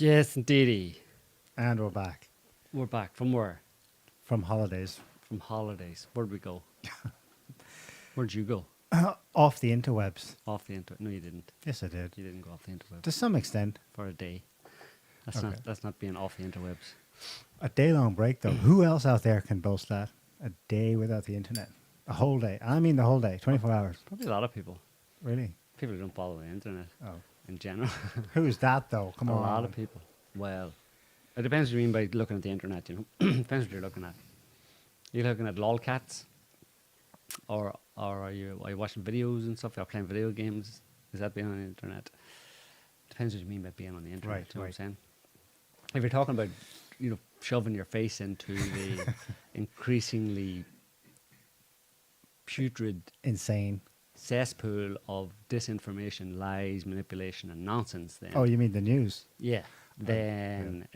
Yes, indeedy. And we're back We're back. From where? from holidays. From holidays. Where'd we go? Where'd you go? Off the interwebs. Off the internet? No, you didn't. Yes, I did. You didn't go off the interwebs To some extent. for a day. Okay. That's not being off the interwebs. A day-long break, though. Who else out there can boast that? A day without the internet. A whole day. I mean the whole day. 24 hours. Probably a lot of people. Really? People who don't follow the internet Oh. in general. Who's that, though? Come a on. lot of people. Well, it depends what you mean by looking at the internet, you know. Depends what you're looking at. You're looking at lolcats, or are you watching videos and stuff? You're playing video games. Is that being on the internet? Depends what you mean by being on the internet. Right, You know what I'm right. saying? If you're talking about, shoving your face into the increasingly putrid Insane. cesspool of disinformation, lies, manipulation, and nonsense, then Oh, you mean the news? yeah, then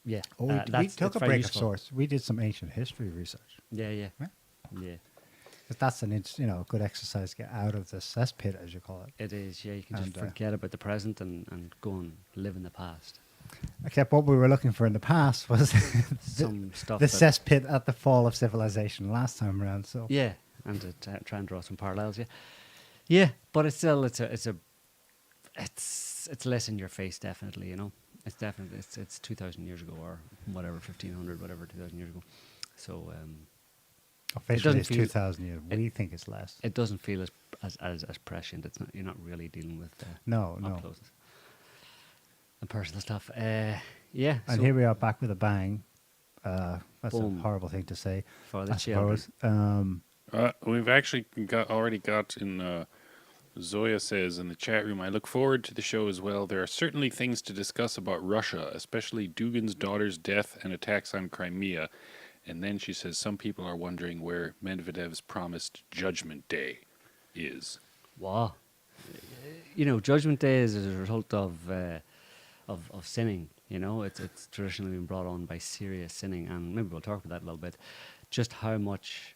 yeah. Oh, we that's took a very break useful. of sorts. We did some ancient history research. Yeah, yeah, Yeah. yeah. 'Cause that's a good exercise to get out of the cesspit, as you call it. It is. Yeah, you can just And, forget about the present and go and live in the past. Except what we were looking for in the past was Some stuff. the that- cesspit at the fall of civilization last time around. So Yeah, and to try and draw some parallels. Yeah, yeah, but it's still it's less in your face, definitely. You know, it's definitely it's 2,000 years ago or whatever, 1,500, whatever, 2,000 years ago. So officially doesn't it's feel- 2,000 years. We think it's less. it doesn't feel as prescient. It's not. You're not really dealing with No, up no. close and personal stuff. Yeah, And so here we are back with a bang. That's Boom. a horrible thing to say, for the I children. suppose. We've actually already got in. Zoya says in the chat room, I look forward to the show as well. There are certainly things to discuss about Russia, especially Dugin's daughter's death and attacks on Crimea. And then she says some people are wondering where Medvedev's promised Judgment Day is. Wow. Judgment Day is as a result of sinning. It's traditionally been brought on by serious sinning, and maybe we'll talk about that a little bit. Just how much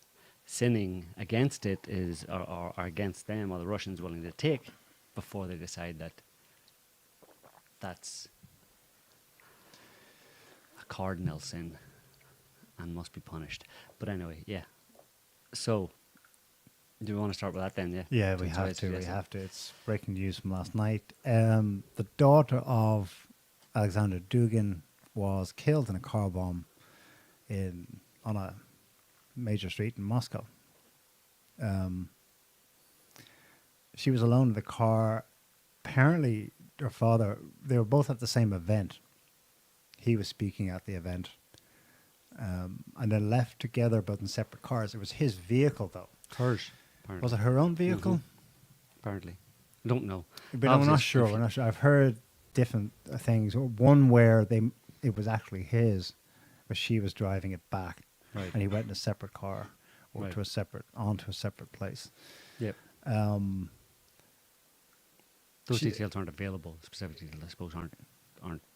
sinning against it is, or against them, or the Russians willing to take before they decide that that's a cardinal sin and must be punished. But anyway, yeah. So, do we want to start with that then? Yeah. Yeah, we Since I have to. We suggested. have to. It's breaking news from last night. The daughter of Aleksandr Dugin was killed in a car bomb on a major street in Moscow. She was alone in the car. Apparently, her father, they were both at the same event. He was speaking at the event. And then left together but in separate cars. It was his vehicle, though. Hers, apparently. Was it her own vehicle? Mhm. Apparently. I don't know. But I'm Obviously not it's sure. confu- We're not sure. I've heard different things. One where it was actually his, but she was driving it back, Right. and he went in a separate car or Right. onto a separate place. Yep. Um, Those she- details aren't available. Specific details, I suppose, aren't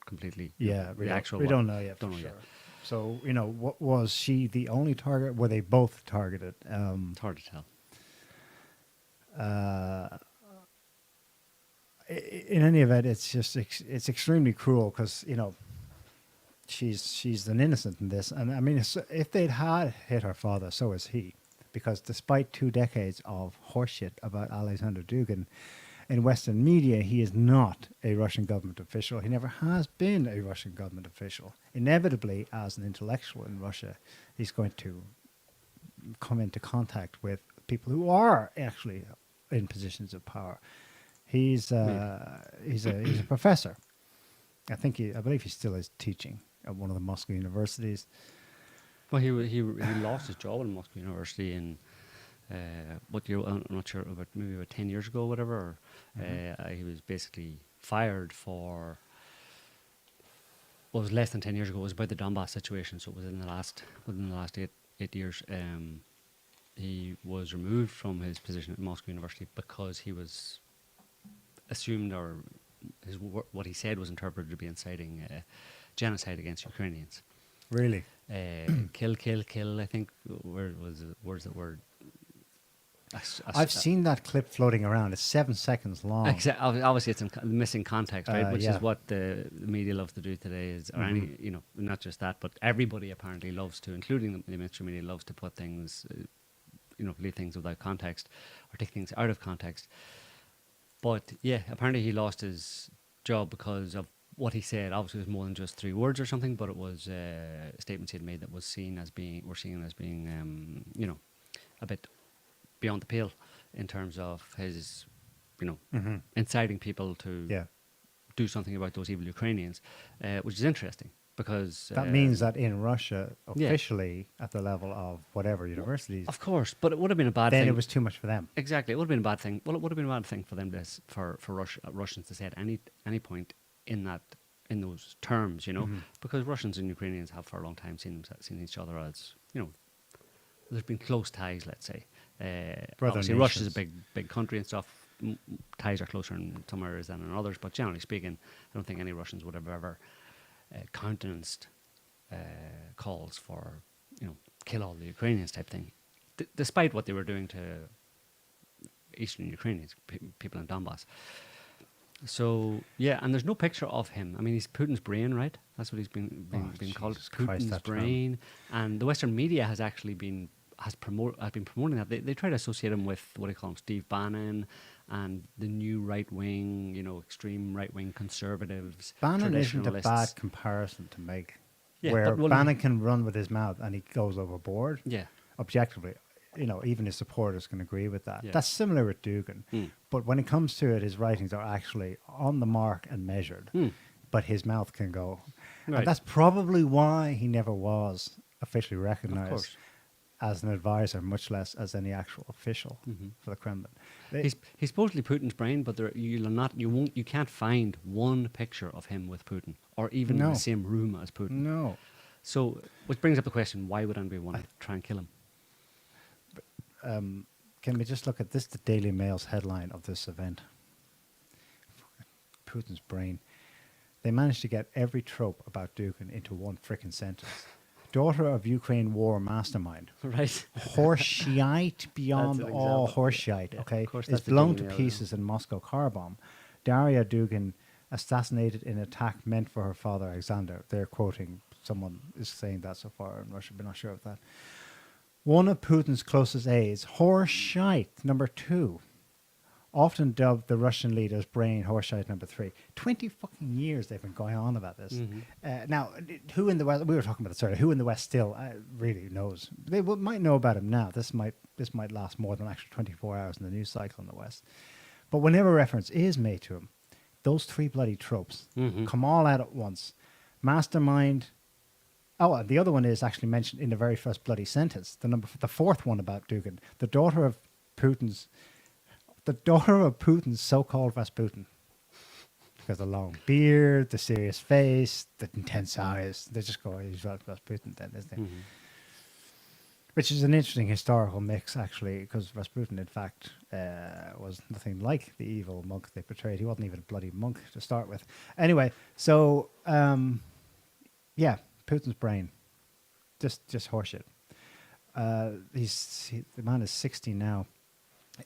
completely. yeah, the actual. we one. don't know yet. Don't for know sure. yet. So what was she the only target? Were they both targeted? It's hard to tell. In any event, it's just it's extremely cruel because she's an innocent in this, and I mean if they'd had hit her father, so is he, because despite 2 decades of horseshit about Aleksandr Dugin in Western media, he is not a Russian government official. He never has been a Russian government official. Inevitably, as an intellectual in Russia, he's going to come into contact with people who are actually in positions of power. He's a professor. I believe he still is teaching at one of the Moscow universities. Well, he lost his job in Moscow University in what year? I'm not sure, maybe about 10 years ago, or whatever. Or, he was basically fired for. Well, it was less than 10 years ago. It was about the Donbass situation. So it was within the last eight years. He was removed from his position at Moscow University because he was assumed, or what he said was interpreted to be inciting genocide against Ukrainians. Really? Kill, I think, where's the word? I've seen that clip floating around. It's 7 seconds long. Obviously, it's missing context, right? Which yeah. is what the media love to do today. Is or any, not just that, but everybody apparently loves to, including the mainstream media, loves to put things, leave things without context or take things out of context. But yeah, apparently he lost his job because of what he said. Obviously, it was more than just 3 words or something, but it was statements he had made that were seen as being, a bit beyond the pale in terms of his, inciting people to do something about those evil Ukrainians, which is interesting because that means that in Russia, officially at the level of whatever universities, of course, but it would have been a bad thing. Then it was too much for them. Exactly, it would have been a bad thing. Well, it would have been a bad thing for them for Russians to say at any point in those terms, because Russians and Ukrainians have for a long time seen each other as, there's been close ties, let's say. Obviously, Russia's a big country and stuff. Ties are closer in some areas than in others, but generally speaking, I don't think any Russians would have ever countenanced calls for, kill all the Ukrainians type thing, despite what they were doing to Eastern Ukrainians, people in Donbass. So yeah, and there's no picture of him. I mean, he's Putin's brain, right? That's what he's been called, Putin's brain. And the Western media has actually been promoting that. They try to associate him with what they call him, Steve Bannon, and the new right wing, extreme right wing conservatives. Bannon isn't a bad comparison to make. Yeah, where Bannon can run with his mouth and he goes overboard. Yeah, objectively. Even his supporters can agree with that. Yeah. That's similar with Dugin. But when it comes to it, his writings are actually on the mark and measured. But his mouth can go. Right. And that's probably why he never was officially recognized as an advisor, much less as any actual official for the Kremlin. He's supposedly Putin's brain, but you can't find one picture of him with Putin, or even in the same room as Putin. No. So, which brings up the question: why would anybody want to try and kill him? Can we just look at this? The Daily Mail's headline of this event: Putin's brain. They managed to get every trope about Dugin into one frickin' sentence. Daughter of Ukraine war mastermind. Right. Horseshite beyond all horseshite. Okay. Is blown to pieces in Moscow car bomb. Darya Dugin assassinated in attack meant for her father, Aleksandr. They're quoting, someone is saying that so far in Russia, but not sure of that. One of Putin's closest aides, horseshite, number 2. Often dubbed the Russian leader's brain, horseshite, number 3. 20 fucking years they've been going on about this. Now, who in the West, we were talking about this earlier, who in the West still really knows? They might know about him now. This might last more than actually 24 hours in the news cycle in the West. But whenever reference is made to him, those 3 bloody tropes come all out at once. Mastermind. Oh, and the other one is actually mentioned in the very first bloody sentence. The 4th one about Dugin, the daughter of Putin's so-called Rasputin. Because the long beard, the serious face, the intense eyes, they just go, he's Rasputin then, isn't he? Which is an interesting historical mix, actually, because Rasputin, in fact, was nothing like the evil monk they portrayed. He wasn't even a bloody monk to start with. Anyway, so, Putin's brain, just horseshit. The man is 60 now.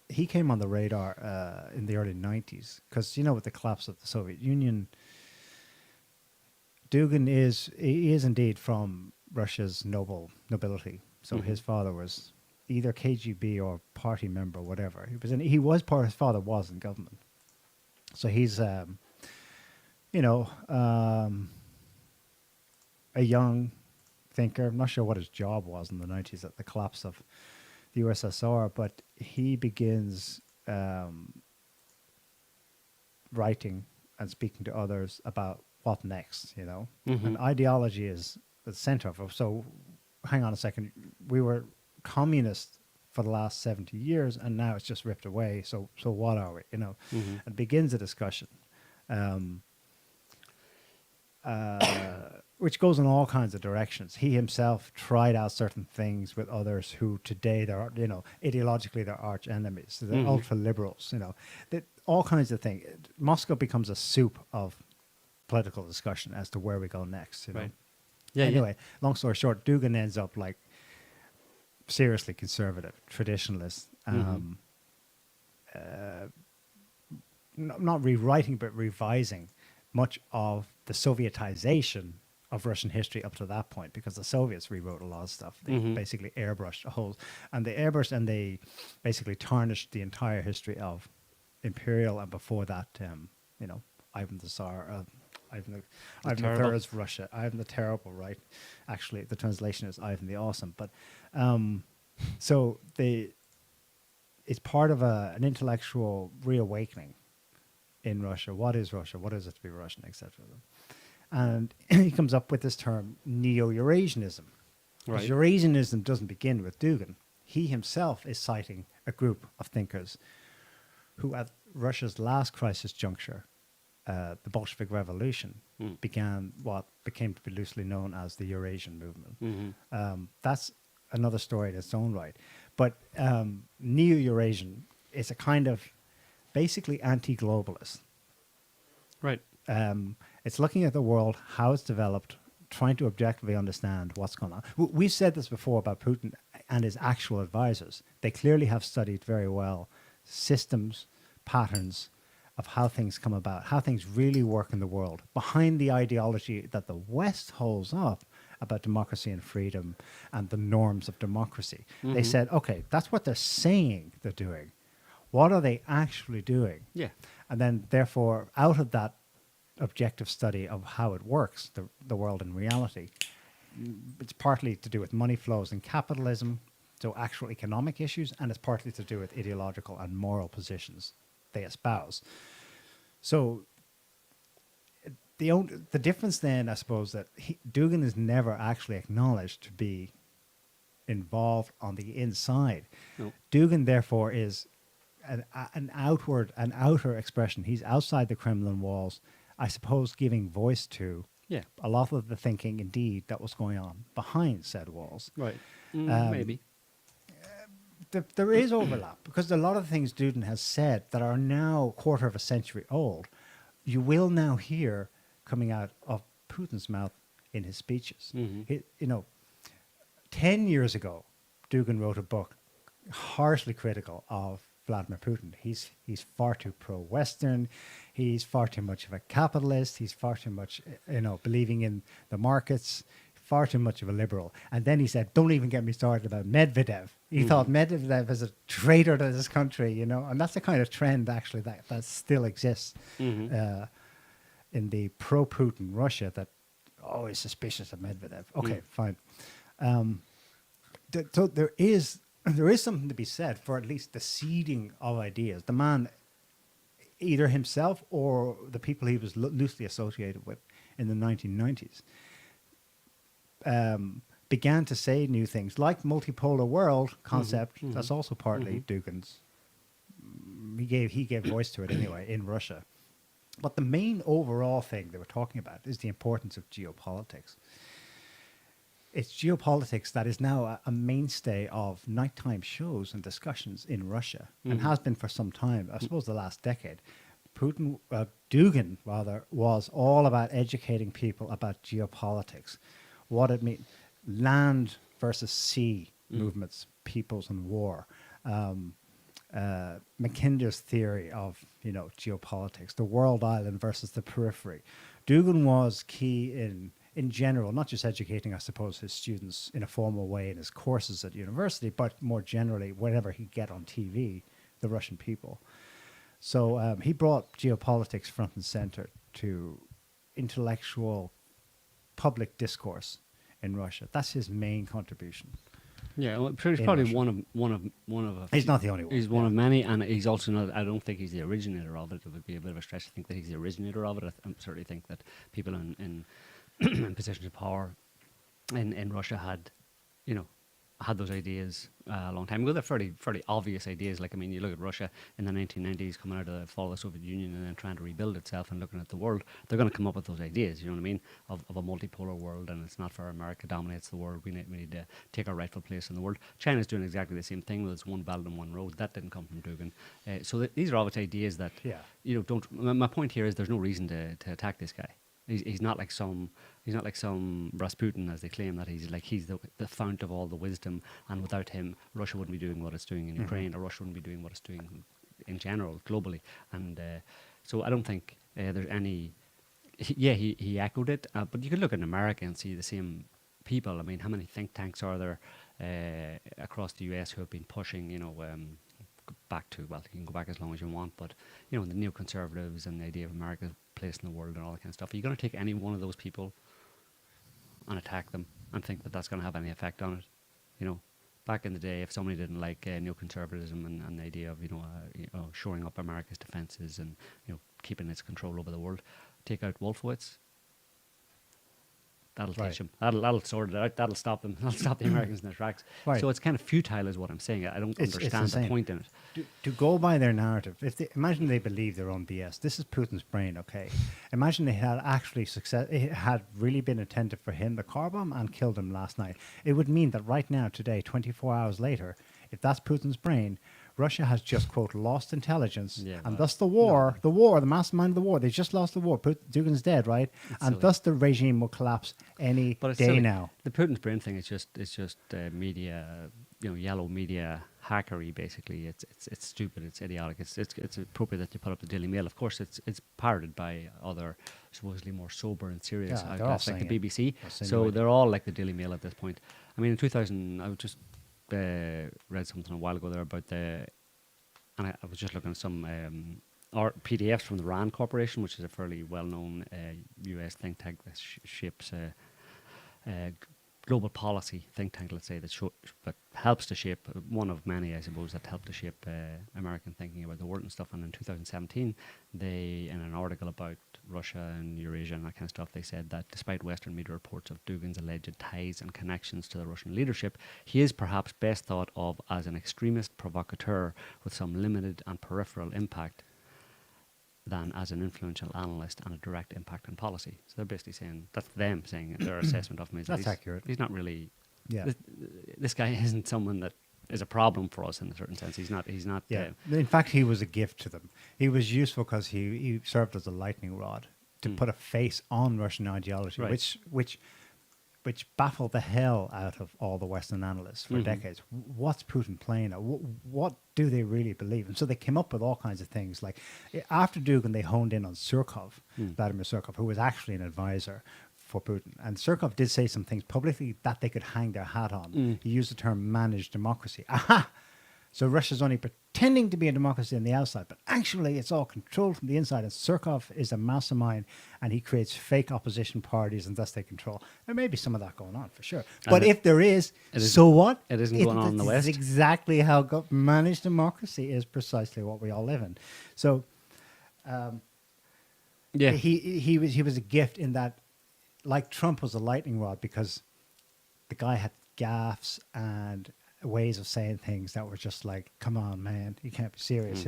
He came on the radar in the early 90s because, with the collapse of the Soviet Union, Dugin is indeed from Russia's nobility. So his father was either KGB or party member, whatever. His father was in government. So he's, a young thinker. I'm not sure what his job was in the 90s at the collapse of the USSR, but he begins writing and speaking to others about what next, And ideology is the center of it. So hang on a second. We were communist for the last 70 years, and now it's just ripped away. So what are we, It begins a discussion. Which goes in all kinds of directions. He himself tried out certain things with others who today they're, ideologically they're arch enemies. They're ultra liberals, all kinds of things. Moscow becomes a soup of political discussion as to where we go next. Right. Yeah. Anyway, long story short, Dugin ends up seriously conservative, traditionalist, not rewriting but revising much of the Sovietization of Russian history up to that point, because the Soviets rewrote a lot of stuff. They basically airbrushed a whole, and they basically tarnished the entire history of imperial, and before that, Ivan the Tsar, Ivan the Third's Russia, Ivan the Terrible, right? Actually, the translation is Ivan the Awesome, but so it's part of an intellectual reawakening in Russia. What is Russia? What is it to be Russian, etc. And he comes up with this term, neo-Eurasianism. Right. Eurasianism doesn't begin with Dugin. He himself is citing a group of thinkers who, at Russia's last crisis juncture, the Bolshevik Revolution, began what became to be loosely known as the Eurasian movement. That's another story in its own right. But neo-Eurasian is a kind of basically anti-globalist. Right. It's looking at the world, how it's developed, trying to objectively understand what's going on. We've said this before about Putin and his actual advisors. They clearly have studied very well systems, patterns of how things come about, how things really work in the world, behind the ideology that the West holds up about democracy and freedom and the norms of democracy. They said, okay, that's what they're saying they're doing. What are they actually doing? Yeah. And then, therefore, out of that objective study of how it works, the world in reality, it's partly to do with money flows and capitalism, so actual economic issues, and it's partly to do with ideological and moral positions they espouse. So the difference then, I suppose, that Dugin is never actually acknowledged to be involved on the inside. No. Dugin, therefore, is an outer expression. He's outside the Kremlin walls, I suppose, giving voice to a lot of the thinking, indeed, that was going on behind said walls. Right. Maybe. There is overlap, because a lot of things Dugin has said that are now a quarter of a century old, you will now hear coming out of Putin's mouth in his speeches. 10 years ago, Dugin wrote a book harshly critical of Vladimir Putin. He's far too pro-Western. He's far too much of a capitalist. He's far too much, believing in the markets. Far too much of a liberal. And then he said, "Don't even get me started about Medvedev." He thought Medvedev is a traitor to this country, and that's the kind of trend actually that still exists in the pro-Putin Russia, that always suspicious of Medvedev. Okay, fine. So there is something to be said for at least the seeding of ideas. The man, either himself or the people he was loosely associated with in the 1990s, began to say new things, like multipolar world concept. That's also partly Dugin's. He gave voice to it anyway in Russia. But the main overall thing they were talking about is the importance of geopolitics. It's geopolitics that is now a mainstay of nighttime shows and discussions in Russia, and has been for some time, I suppose the last decade. Dugin, was all about educating people about geopolitics, what it means, land versus sea movements, peoples and war, Mackinder's theory of geopolitics, the world island versus the periphery. Dugin was key in general, not just educating, I suppose, his students in a formal way in his courses at university, but more generally, whenever he'd get on TV, the Russian people. So he brought geopolitics front and center to intellectual public discourse in Russia. That's his main contribution. Yeah, well, he's probably one of. He's not the only one. He's one of many, and he's also not. I don't think he's the originator of it. It would be a bit of a stretch to think that he's the originator of it. I certainly think that people in positions of power in Russia had those ideas a long time ago. They're fairly obvious ideas. Like, I mean, you look at Russia in the 1990s, coming out of the fall of the Soviet Union and then trying to rebuild itself and looking at the world. They're going to come up with those ideas, you know what I mean, of a multipolar world, and it's not fair. America dominates the world. We need to take our rightful place in the world. China's doing exactly the same thing with its one belt and one road. That didn't come from Dugin. So these are obvious ideas that, don't. My point here is there's no reason to attack this guy. He's not like some Rasputin, as they claim, that he's the fount of all the wisdom, and without him, Russia wouldn't be doing what it's doing in Ukraine, or Russia wouldn't be doing what it's doing in general globally. And so I don't think there's any. He echoed it, but you could look in America and see the same people. I mean, how many think tanks are there across the US who have been pushing, back to, well, you can go back as long as you want, but, the neoconservatives and the idea of America's place in the world and all that kind of stuff. Are you going to take any one of those people and attack them and think that that's going to have any effect on it? Back in the day, if somebody didn't like neoconservatism and the idea of, shoring up America's defenses and, keeping its control over the world, take out Wolfowitz. That'll teach them. That'll sort it out. That'll stop them. That'll stop the Americans in their tracks. Right. So it's kind of futile, is what I'm saying. I don't understand the point in it. To go by their narrative, imagine they believe their own BS. This is Putin's brain, okay? Imagine they had actually it had really been attentive for him, the car bomb, and killed him last night. It would mean that right now, today, 24 hours later, if that's Putin's brain, Russia has just, quote, lost intelligence, and thus the mastermind of the war, they just lost the war. Dugin's dead, right? And thus the regime will collapse any day now. The Putin's brain thing is just media, yellow media hackery, basically. It's stupid, it's idiotic. It's appropriate that you put up the Daily Mail. Of course, it's parroted by other supposedly more sober and serious outlets like the BBC. So they're all like the Daily Mail at this point. I mean, in 2000, I was just read something a while ago there about and I was just looking at some PDFs from the RAND Corporation, which is a fairly well-known US think tank that shapes global policy think tank, let's say, that helps to shape, one of many, I suppose, that help to shape American thinking about the world and stuff. And in 2017, they, in an article about Russia and Eurasia and that kind of stuff, they said that despite Western media reports of Dugin's alleged ties and connections to the Russian leadership, he is perhaps best thought of as an extremist provocateur with some limited and peripheral impact than as an influential analyst and a direct impact on policy. So they're basically saying, that's them saying their assessment of him is that's accurate. He's not really, this guy isn't someone that is a problem for us in a certain sense. He's not. In fact, he was a gift to them. He was useful because he served as a lightning rod to put a face on Russian ideology, which baffled the hell out of all the Western analysts for decades. What's Putin playing at? What do they really believe? And so they came up with all kinds of things. Like after Dugin, they honed in on Surkov, Vladimir Surkov, who was actually an advisor for Putin. And Surkov did say some things publicly that they could hang their hat on. He used the term managed democracy. Aha! So Russia's only pretending to be a democracy on the outside, but actually it's all controlled from the inside. And Surkov is a mastermind, and he creates fake opposition parties, and thus they control. There may be some of that going on, for sure. But if there is, so what? It isn't going on in the West. It's exactly how managed democracy is precisely what we all live in. So he was a gift in that, like Trump was a lightning rod, because the guy had gaffes and ways of saying things that were just like, come on, man, you can't be serious,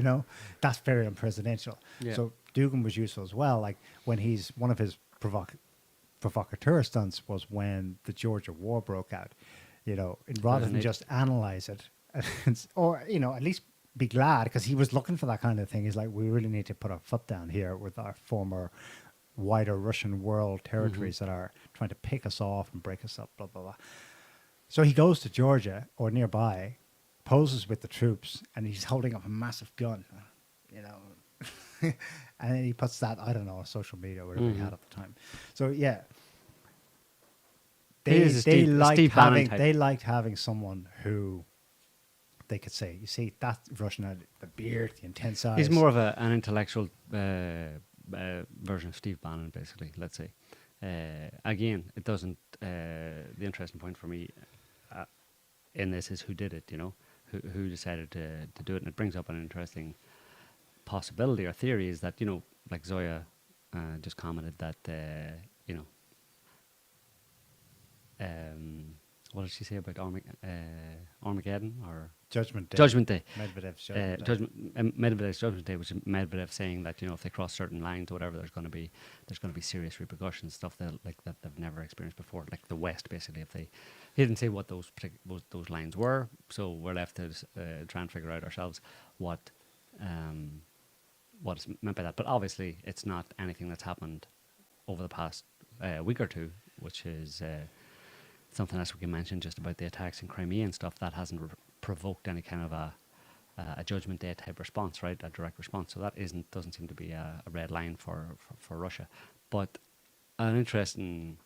That's very unpresidential. Yeah. So Dugin was useful as well. Like when one of his provocateur stunts was when the Georgia War broke out, rather than just analyze it, or, at least be glad, because he was looking for that kind of thing. He's like, we really need to put our foot down here with our former wider Russian world territories that are trying to pick us off and break us up, blah, blah, blah. So he goes to Georgia or nearby, poses with the troops, and he's holding up a massive gun, and then he puts that, I don't know, social media or whatever he had at the time. So yeah, they liked having someone who they could say, you see, that Russian, the beard, the intense eyes. He's more of an intellectual version of Steve Bannon, basically, let's say. Again, it doesn't, the interesting point for me in this is who did it, who decided to do it. And it brings up an interesting possibility or theory is that, like Zoya just commented that, what did she say about Armageddon or Judgment Day? Judgment Day. Medvedev's Judgment Day. Medvedev's Judgment Day, which is Medvedev saying that if they cross certain lines or whatever, there's going to be serious repercussions, stuff that they've never experienced before, like the West basically. He didn't say what those lines were, so we're left to try and figure out ourselves what is meant by that. But obviously, it's not anything that's happened over the past week or two, which is something else we can mention just about the attacks in Crimea and stuff. That hasn't provoked any kind of a Judgment Day type response, right? A direct response. So that doesn't seem to be a red line for Russia. But an interesting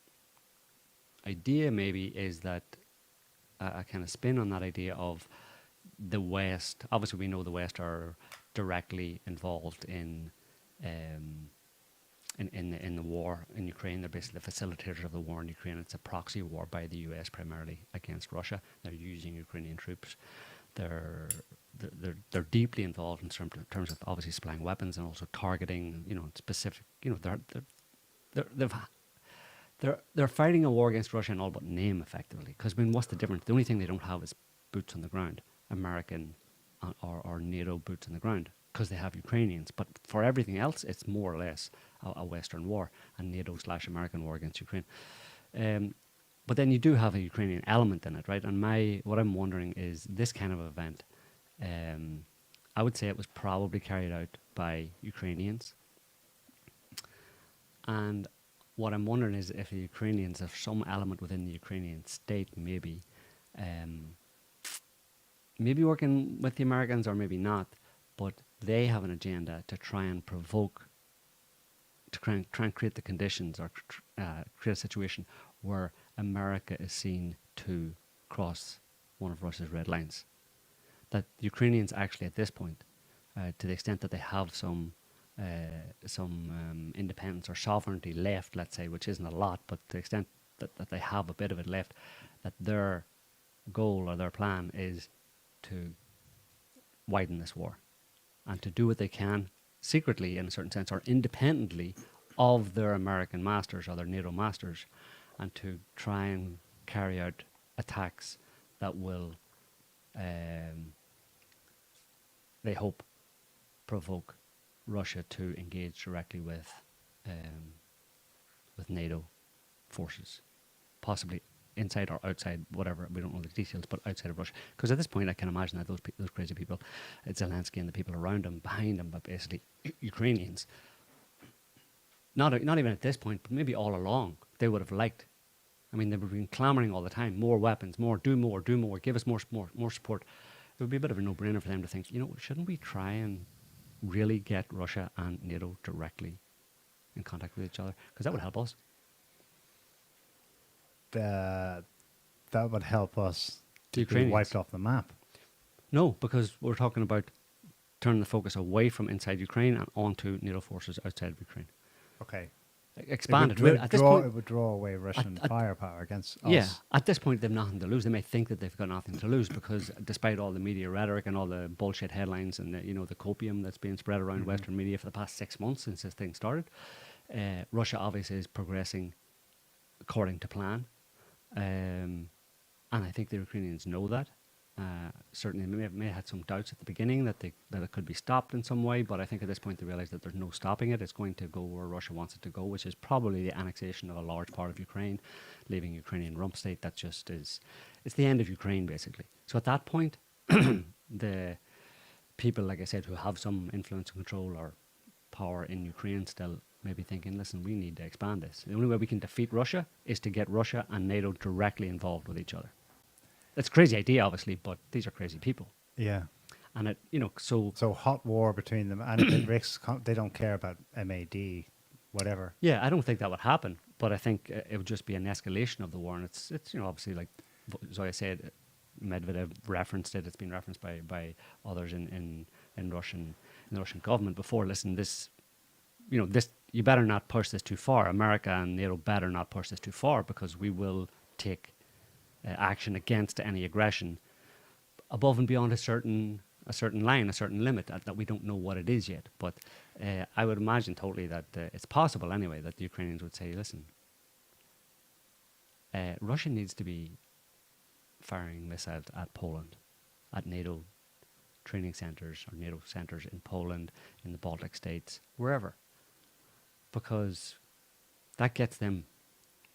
idea maybe is that a kind of spin on that idea of the West. Obviously, we know the West are directly involved in the war in Ukraine. They're basically the facilitators of the war in Ukraine. It's a proxy war by the US primarily against Russia. They're using Ukrainian troops. They're deeply involved in terms of obviously supplying weapons and also targeting, specific. They're fighting a war against Russia in all but name, effectively. Because what's the difference? The only thing they don't have is boots on the ground, American or NATO boots on the ground, because they have Ukrainians. But for everything else, it's more or less a Western war, a NATO/American war against Ukraine. But then you do have a Ukrainian element in it, right? And what I'm wondering is this kind of event. I would say it was probably carried out by Ukrainians. And what I'm wondering is if the Ukrainians have some element within the Ukrainian state, maybe working with the Americans or maybe not, but they have an agenda to try and provoke, to try and create the conditions or create a situation where America is seen to cross one of Russia's red lines. That the Ukrainians actually at this point, to the extent that they have some independence or sovereignty left, let's say, which isn't a lot, but to the extent that they have a bit of it left, that their goal or their plan is to widen this war and to do what they can secretly, in a certain sense, or independently of their American masters or their NATO masters, and to try and carry out attacks that will, they hope, provoke Russia to engage directly with NATO forces, possibly inside or outside, whatever, we don't know the details, but outside of Russia. Because at this point, I can imagine that those crazy people, Zelensky and the people around him, behind him, but basically Ukrainians, not even at this point, but maybe all along, they would have liked. I mean, they've been clamoring all the time, more weapons, more, give us more support. It would be a bit of a no-brainer for them to think, shouldn't we try and really get Russia and NATO directly in contact with each other? Because that would help us. That would help us The to be wiped off the map. No, because we're talking about turning the focus away from inside Ukraine and onto NATO forces outside of Ukraine. Okay. Expanded. It would draw away Russian firepower against us. Yeah, at this point, they've nothing to lose. They may think that they've got nothing to lose because despite all the media rhetoric and all the bullshit headlines and the copium that's being spread around Western media for the past 6 months since this thing started, Russia obviously is progressing according to plan. And I think the Ukrainians know that. Certainly, they may have had some doubts at the beginning that it could be stopped in some way, but I think at this point they realize that there's no stopping it. It's going to go where Russia wants it to go, which is probably the annexation of a large part of Ukraine, leaving Ukrainian rump state. That just is, it's the end of Ukraine, basically. So at that point, the people, like I said, who have some influence and control or power in Ukraine still may be thinking, listen, we need to expand this. The only way we can defeat Russia is to get Russia and NATO directly involved with each other. That's a crazy idea, obviously, but these are crazy people. Yeah. And so hot war between them, and it risks. They don't care about MAD, whatever. Yeah, I don't think that would happen, but I think it would just be an escalation of the war, and it's obviously, like Zoya said, Medvedev referenced it. It's been referenced by others in the Russian government before. Listen, this you better not push this too far. America and NATO better not push this too far, because we will take action against any aggression above and beyond a certain line, a certain limit that we don't know what it is yet. But I would imagine totally that it's possible anyway that the Ukrainians would say, listen, Russia needs to be firing missiles at Poland, at NATO training centers or NATO centers in Poland, in the Baltic states, wherever, because that gets them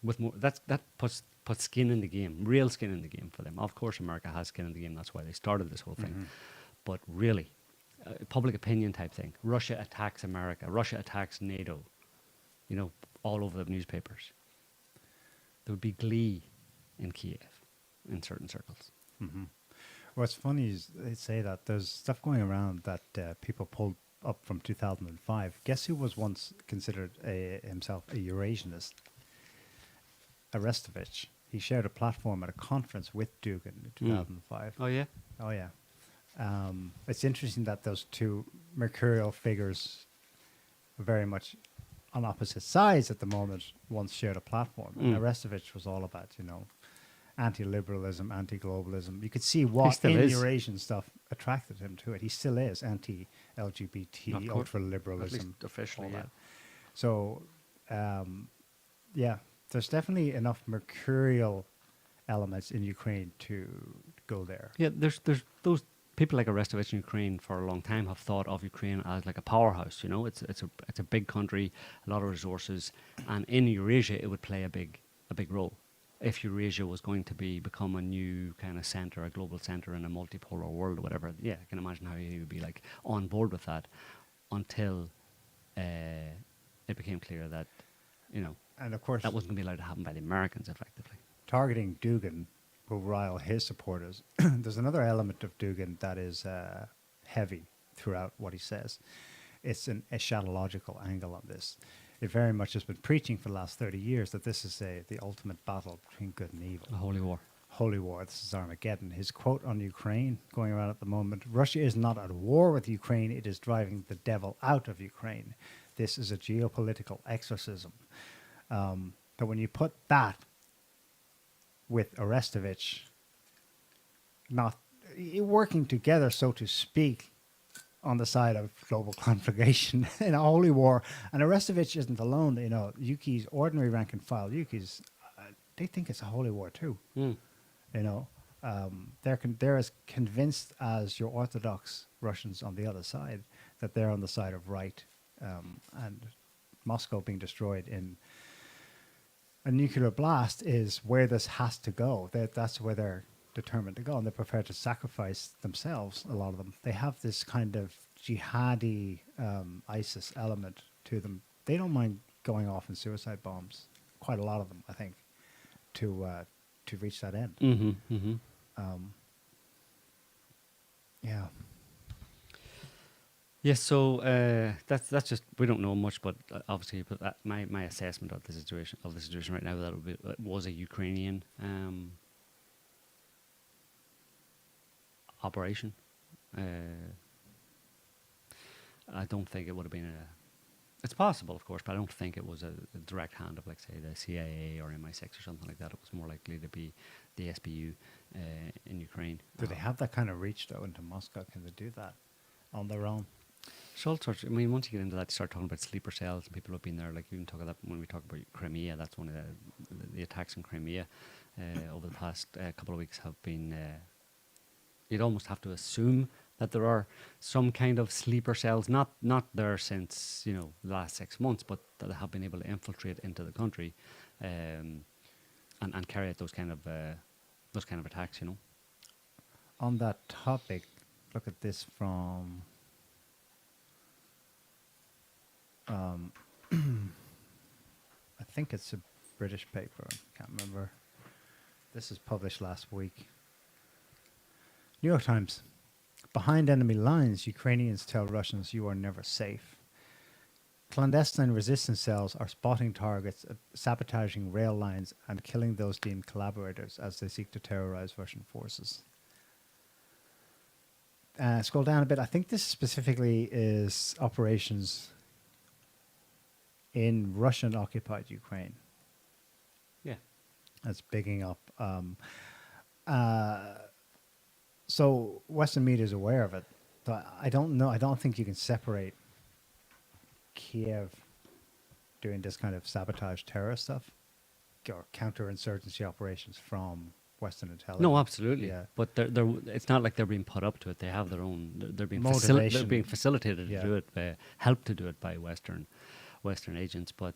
with more. That puts skin in the game, real skin in the game for them. Of course, America has skin in the game. That's why they started this whole thing. Mm-hmm. But really, public opinion type thing. Russia attacks America. Russia attacks NATO. all over the newspapers. There would be glee in Kiev in certain circles. Mm-hmm. What's funny is they say that there's stuff going around that people pulled up from 2005. Guess who was once considered himself a Eurasianist? Arestovich. He shared a platform at a conference with Dugin in 2005. Oh, yeah? Oh, yeah. It's interesting that those two mercurial figures are very much on opposite sides at the moment once shared a platform. And Arestovich was all about, anti-liberalism, anti-globalism. You could see what still in is. Eurasian stuff attracted him to it. He still is anti-LGBT, Of course. ultra-liberalism. At least officially, all yeah. that. So, yeah, there's definitely enough mercurial elements in Ukraine to go there. Yeah, there's those people like Arestovich in Ukraine for a long time have thought of Ukraine as like a powerhouse. It's a big country, a lot of resources, and in Eurasia it would play a big role. If Eurasia was going to become a new kind of center, a global center in a multipolar world or whatever, yeah, I can imagine how he would be like on board with that until it became clear that, And of course, that wasn't going to be allowed to happen by the Americans effectively. targeting Dugin will rile his supporters. There's another element of Dugin that is heavy throughout what he says. It's an eschatological angle on this. It very much has been preaching for the last 30 years that this is the ultimate battle between good and evil. A holy war. Holy war. This is Armageddon. His quote on Ukraine going around at the moment: Russia is not at war with Ukraine, it is driving the devil out of Ukraine. This is a geopolitical exorcism. But when you put that with Arestovich not working together, so to speak, on the side of global conflagration in a holy war, and Arestovich isn't alone. Yuki's ordinary rank and file, Yuki's, they think it's a holy war too. They're as convinced as your Orthodox Russians on the other side that they're on the side of right, and Moscow being destroyed in a nuclear blast is where this has to go. That's where they're determined to go, and they're prepared to sacrifice themselves. A lot of them, they have this kind of jihadi ISIS element to them. They don't mind going off in suicide bombs. Quite a lot of them, I think, to reach that end. Mm-hmm, mm-hmm. Yeah. Yes, so that's just, we don't know much, but obviously, but my assessment of the situation right now, that it was a Ukrainian operation. I don't think it would have been it's possible, of course, but I don't think it was a direct hand of, like, say, the CIA or MI6 or something like that. It was more likely to be the SBU in Ukraine. Do they have that kind of reach, though, into Moscow? Can they do that on their own? So, I mean, once you get into that, you start talking about sleeper cells, and people have been there. Like, you can talk about that when we talk about Crimea. That's one of the attacks in Crimea over the past couple of weeks have been. You'd almost have to assume that there are some kind of sleeper cells, not there since the last 6 months, but that have been able to infiltrate into the country, and carry out those kind of attacks. On that topic, look at this from. I think it's a British paper. Can't remember. This is published last week. New York Times. Behind enemy lines, Ukrainians tell Russians you are never safe. Clandestine resistance cells are spotting targets, sabotaging rail lines, and killing those deemed collaborators as they seek to terrorize Russian forces. Scroll down a bit. I think this specifically is operations in Russian-occupied Ukraine. Yeah. That's bigging up. So Western media is aware of it. But I don't know. I don't think you can separate Kiev doing this kind of sabotage terror stuff or counterinsurgency operations from Western intelligence. No, absolutely. Yeah. But it's not like they're being put up to it. They have their own. They're being Motivation. they're being facilitated Yeah. to do it, helped to do it by Western agents. But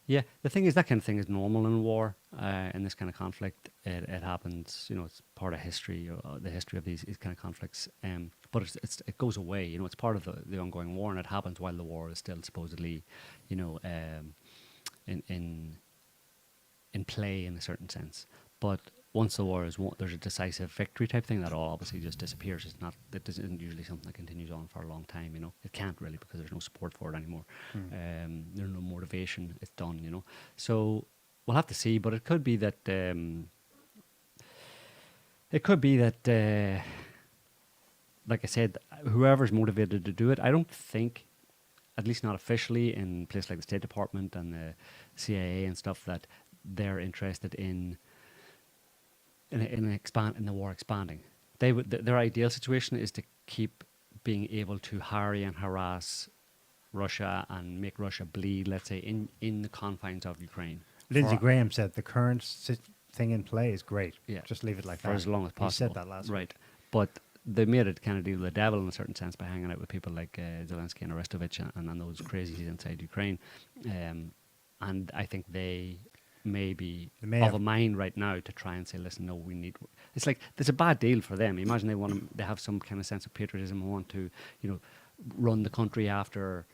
yeah, the thing is, that kind of thing is normal in war. In this kind of conflict, it happens. It's part of history, the history of these kind of conflicts. But it goes away. It's part of the ongoing war, and it happens while the war is still supposedly, in play in a certain sense. But once the war is won, there's a decisive victory type thing that all obviously just disappears. It's not. It isn't usually something that continues on for a long time. You know, it can't really because there's no support for it anymore. There's no motivation. It's done. You know, so we'll have to see. But it could be that. Like I said, whoever's motivated to do it, I don't think, at least not officially, in places like the State Department and the CIA and stuff, that they're interested in the war expanding. Their ideal situation is to keep being able to harry and harass Russia and make Russia bleed, let's say, in the confines of Ukraine. Lindsey Graham said the current thing in play is great. Yeah. Just leave it like for that. as long as possible. He said that last week. Right. But they made it kind of deal with the devil in a certain sense by hanging out with people like Zelensky and Arestovich and those crazies inside Ukraine. And I think they may be of a mind right now to try and say, listen, no, we need... It's like, there's a bad deal for them. Imagine they have some kind of sense of patriotism and want to, you know, run the country after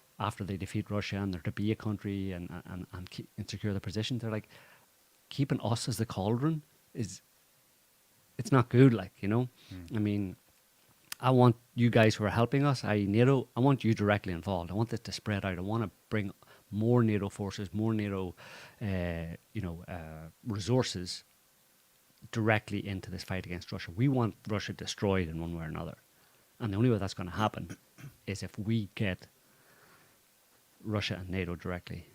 they defeat Russia and they're to be a country and secure their position. They're like, keeping us as the cauldron it's not good, like, you know. I mean, I want you guys who are helping us, NATO, I want you directly involved. I want this to spread out. I want to bring more NATO forces, more NATO, resources directly into this fight against Russia. We want Russia destroyed in one way or another. And the only way that's going to happen is if we get Russia and NATO directly,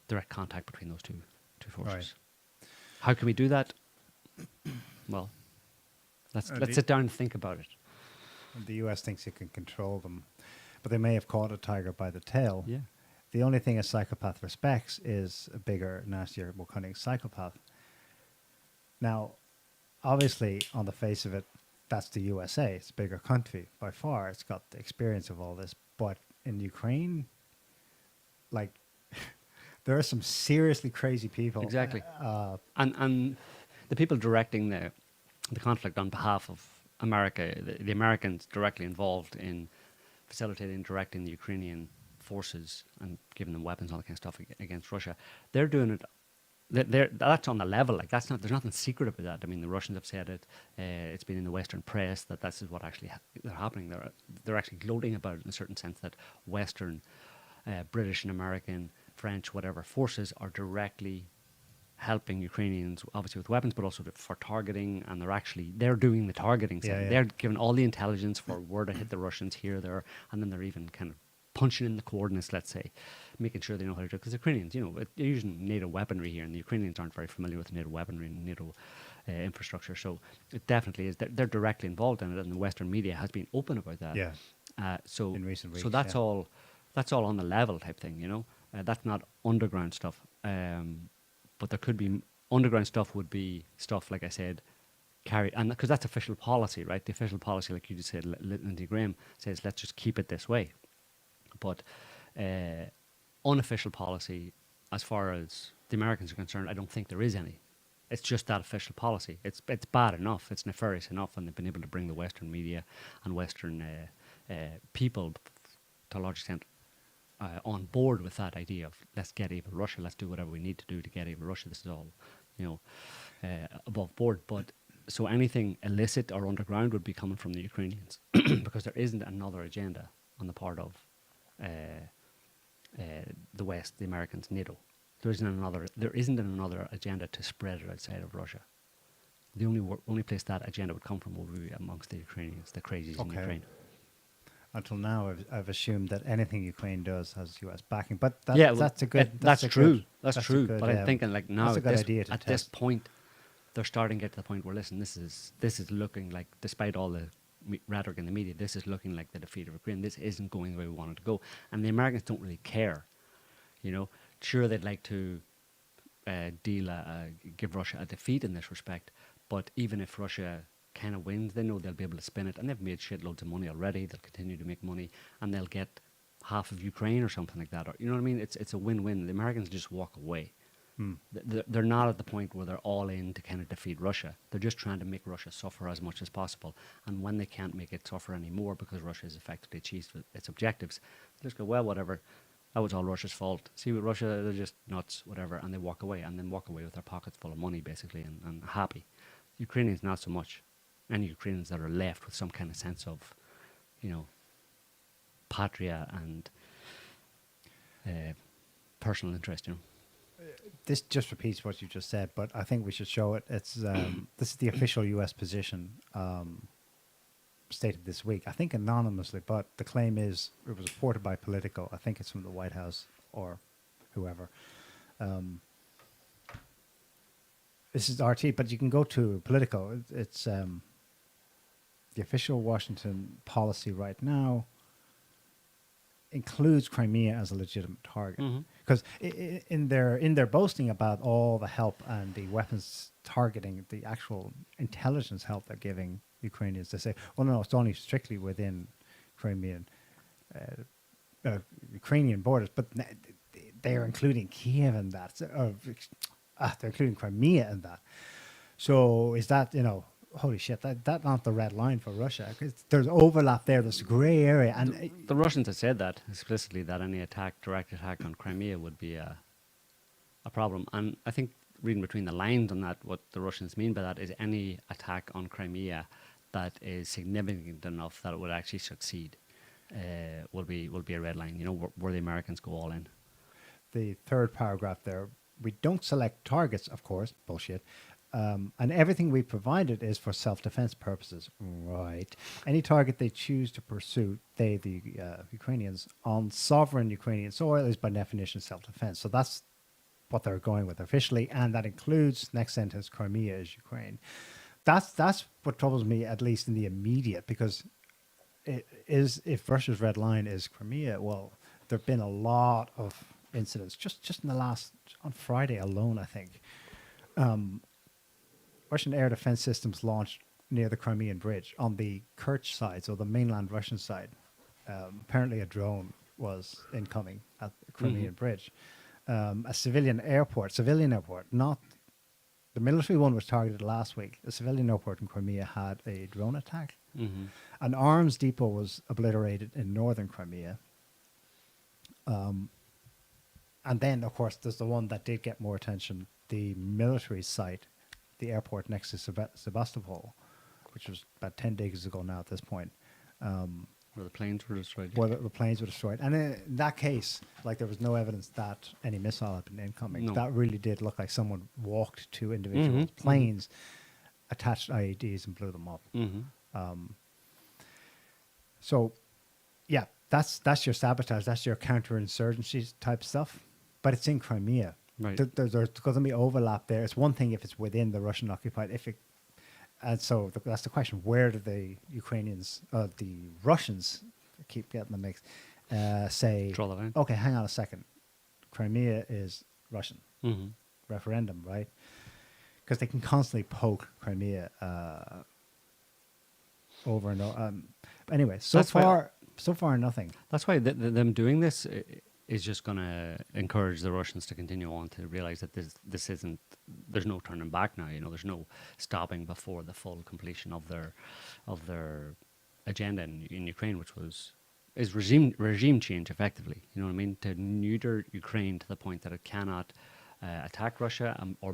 direct contact between those two forces. Right. How can we do that? Well, let's sit down and think about it. The US thinks it can control them, but they may have caught a tiger by the tail. Yeah. The only thing a psychopath respects is a bigger, nastier, more cunning psychopath. Now, obviously, on the face of it, that's the USA. It's a bigger country by far. It's got the experience of all this. But in Ukraine, like, there are some seriously crazy people. Exactly. And the people directing the conflict on behalf of America, the Americans directly involved in facilitating and directing the Ukrainian forces and giving them weapons and all that kind of stuff against Russia, they're doing it. That's on the level. Like, there's nothing secret about that. I mean, the Russians have said it. It's been in the Western press that this is what actually they're happening. They're actually gloating about it in a certain sense that Western, British and American, French, whatever forces are directly helping Ukrainians, obviously with weapons, but also for targeting, and they're doing the targeting. Yeah. They're giving all the intelligence for where to hit the Russians here, there, and then they're even kind of punching in the coordinates, let's say, making sure they know how to do it. Because the Ukrainians, you know, they're using NATO weaponry here, and the Ukrainians aren't very familiar with NATO weaponry and NATO infrastructure. So it definitely is. They're directly involved in it, and the Western media has been open about that. Yeah. In recent weeks, so that's all on the level type thing, you know. That's not underground stuff. But there could be underground stuff. Would be stuff, like I said, carried, and because that's official policy, right? The official policy, like you just said, Lindsey Graham says, let's just keep it this way. But unofficial policy, as far as the Americans are concerned, I don't think there is any. It's just that official policy. It's bad enough. It's nefarious enough, and they've been able to bring the Western media and Western people, to a large extent, on board with that idea of let's get even Russia. Let's do whatever we need to do to get even Russia. This is all, you know, above board. But so anything illicit or underground would be coming from the Ukrainians because there isn't another agenda on the part of the West, the Americans, NATO. There isn't another agenda to spread it outside of Russia. The only place that agenda would come from would be amongst the Ukrainians, the crazies in Ukraine. Until now, I've assumed that anything Ukraine does has US backing, but that's true. That's true. But I'm thinking, like, now at this point, they're starting to get to the point where, listen, this is looking like, despite all the rhetoric in the media, this is looking like the defeat of Ukraine. This isn't going the way we want it to go, and the Americans don't really care. You know, sure, they'd like to give Russia a defeat in this respect, but even if Russia kind of wins, they know they'll be able to spin it, and they've made shitloads of money already. They'll continue to make money, and they'll get half of Ukraine or something like that. Or, you know what I mean? It's a win-win. The Americans just walk away. They're not at the point where they're all in to kind of defeat Russia. They're just trying to make Russia suffer as much as possible. And when they can't make it suffer anymore because Russia has effectively achieved its objectives, they just go, well, whatever. that was all Russia's fault. See, with Russia, they're just nuts, whatever, and they walk away, and then walk away with their pockets full of money, basically, and happy. Ukrainians, not so much. Any Ukrainians that are left with some kind of sense of, patria and personal interest, This just repeats what you just said, but I think we should show it. It's this is the official U.S. position stated this week. I think anonymously, but the claim is it was reported by Politico. I think it's from the White House or whoever. This is RT, but you can go to Politico. It's the official Washington policy right now includes Crimea as a legitimate target, because in their boasting about all the help and the weapons targeting, the actual intelligence help they're giving Ukrainians, they say, "Oh no, it's only strictly within Crimean Ukrainian borders," but they are including Kiev in that. They're including Crimea in that. So is that holy shit, that's not the red line for Russia. 'Cause there's overlap there. There's a grey area, and the Russians have said that explicitly, that any direct attack on Crimea would be a problem. And I think reading between the lines on that, what the Russians mean by that is any attack on Crimea that is significant enough that it would actually succeed will be a red line. Where the Americans go all in. the third paragraph there, we don't select targets, of course, bullshit. And everything we provided is for self-defense purposes. Right. Any target they choose to pursue, the Ukrainians, on sovereign Ukrainian soil is by definition self-defense. So that's what they're going with officially. And that includes, next sentence, Crimea is Ukraine. That's what troubles me, at least in the immediate, because it is, if Russia's red line is Crimea, well, there have been a lot of incidents, just in the on Friday alone, I think. Russian air defense systems launched near the Crimean Bridge on the Kerch side, so the mainland Russian side. Apparently a drone was incoming at the Crimean Bridge. A civilian airport, not the military one was targeted last week. A civilian airport in Crimea had a drone attack. An arms depot was obliterated in northern Crimea. And then, of course, there's the one that did get more attention, the military site, the airport next to Sebastopol, which was about 10 days ago now at this point. Where the planes were destroyed. Where the planes were destroyed. And in that case, like, there was no evidence that any missile had been incoming. No. That really did look like someone walked to individual planes, attached IEDs and blew them up. So, yeah, that's your sabotage. That's your counterinsurgency type stuff. But it's in Crimea. Right. There's going to be overlap there. It's one thing if it's within the Russian occupied. And so that's the question: where do the Ukrainians, the Russians, keep getting the mix? Say, Draw the line. okay, hang on a second. Crimea is Russian. Referendum, right? Because they can constantly poke Crimea over and over. Anyway, so far nothing. That's why them doing this is just going to encourage the Russians to continue on, to realize that this isn't. There's no turning back now. There's no stopping before the full completion of their agenda in Ukraine, which is regime change effectively. You know what I mean? To neuter Ukraine to the point that it cannot attack Russia or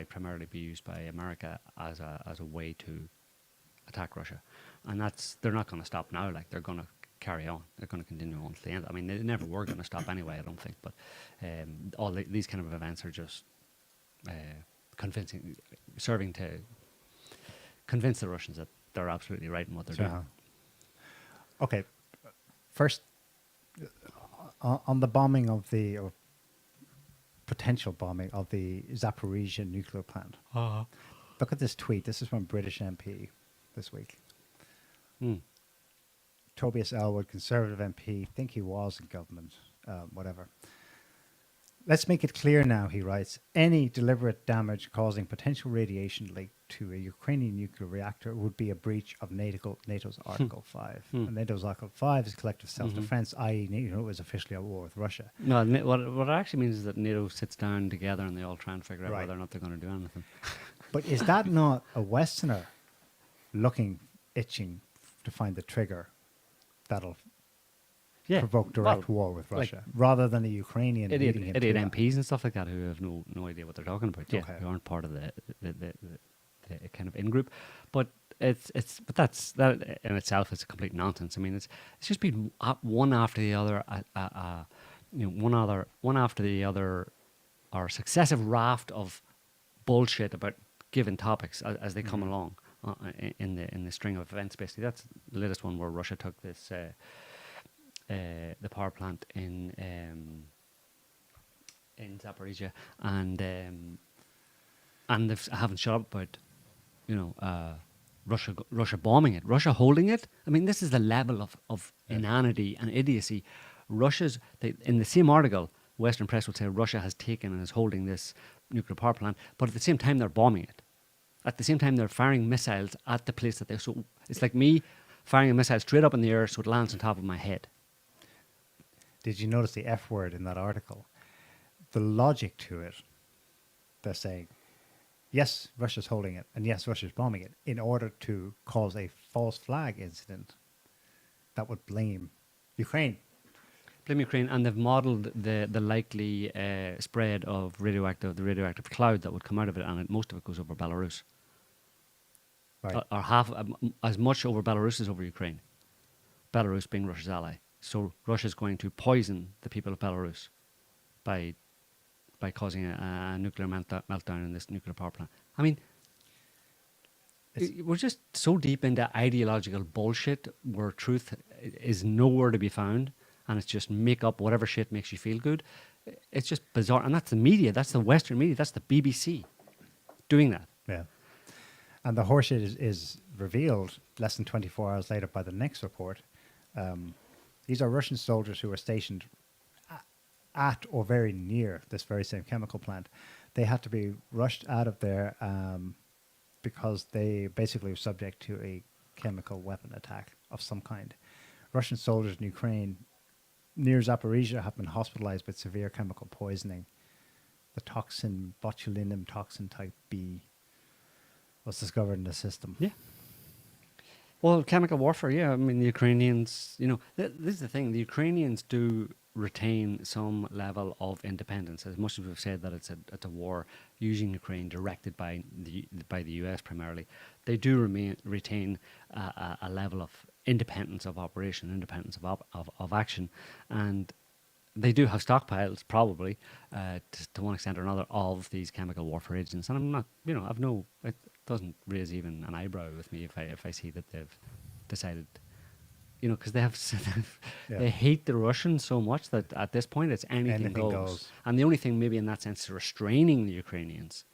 primarily be used by America as a way to attack Russia, and they're not going to stop now. Like, they're going to carry on. They're going to continue on to the end. I mean, they never were going to stop anyway, I don't think. But all these kind of events are just serving to convince the Russians that they're absolutely right in what they're doing. Okay, first on the bombing of or potential bombing of the Zaporozhye nuclear plant. Look at this tweet. This is from British MP this week. Tobias Elwood, Conservative MP, think he was in government, whatever. Let's make it clear now, he writes, any deliberate damage causing potential radiation leak to a Ukrainian nuclear reactor would be a breach of NATO's Article 5. And NATO's Article 5 is collective self-defense, i.e. NATO is officially at war with Russia. No, what it actually means is that NATO sits down together and they all try and figure out whether or not they're going to do anything. But is that not a Westerner itching to find the trigger that'll Yeah. provoke direct Well, war with like Russia, rather than a Ukrainian idiot, leading him idiot to that. MPs and stuff like that who have no idea what they're talking about. Yeah, Okay. who aren't part of the kind of in group. But but that in itself is a complete nonsense. I mean, it's just been one after the other, one after the other, or successive raft of bullshit about given topics as they come along in the string of events. Basically, that's the latest one where Russia took this the power plant in Zaporozhye, and they haven't shut up about Russia bombing it, Russia holding it. I mean, this is the level of inanity and idiocy. In the same article, Western press would say Russia has taken and is holding this nuclear power plant, but at the same time they're bombing it. At the same time they're firing missiles at the place that so it's like me firing a missile straight up in the air so it lands on top of my head. Did you notice the F word in that article? The logic to it, they're saying, yes, Russia's holding it, and yes, Russia's bombing it, in order to cause a false flag incident that would blame Ukraine. Blame Ukraine, and they've modelled the likely spread of the radioactive cloud that would come out of it, and most of it goes over Belarus. Right. Or half, as much over Belarus as over Ukraine. Belarus being Russia's ally. So Russia's going to poison the people of Belarus by causing a nuclear meltdown in this nuclear power plant. I mean, we're just so deep into ideological bullshit where truth is nowhere to be found, and it's just make up whatever shit makes you feel good. It's just bizarre. And that's the media. That's the Western media. That's the BBC doing that. Yeah. And the horseshit is revealed less than 24 hours later by the next report. These are Russian soldiers who were stationed at or very near this very same chemical plant. They had to be rushed out of there because they basically were subject to a chemical weapon attack of some kind. Russian soldiers in Ukraine near Zaporozhye have been hospitalized with severe chemical poisoning. The toxin, botulinum toxin type B, was discovered in the system. Yeah. Well, chemical warfare, yeah. I mean, the Ukrainians, this is the thing. The Ukrainians do retain some level of independence. As much as we've said that it's a war using Ukraine directed by the US primarily, they do retain a level of independence of operation, independence of action, and they do have stockpiles, probably, to one extent or another, of these chemical warfare agents. And I'm not, it doesn't raise even an eyebrow with me if I see that they've decided, because they hate the Russians so much that at this point it's anything goes. And the only thing maybe in that sense restraining the Ukrainians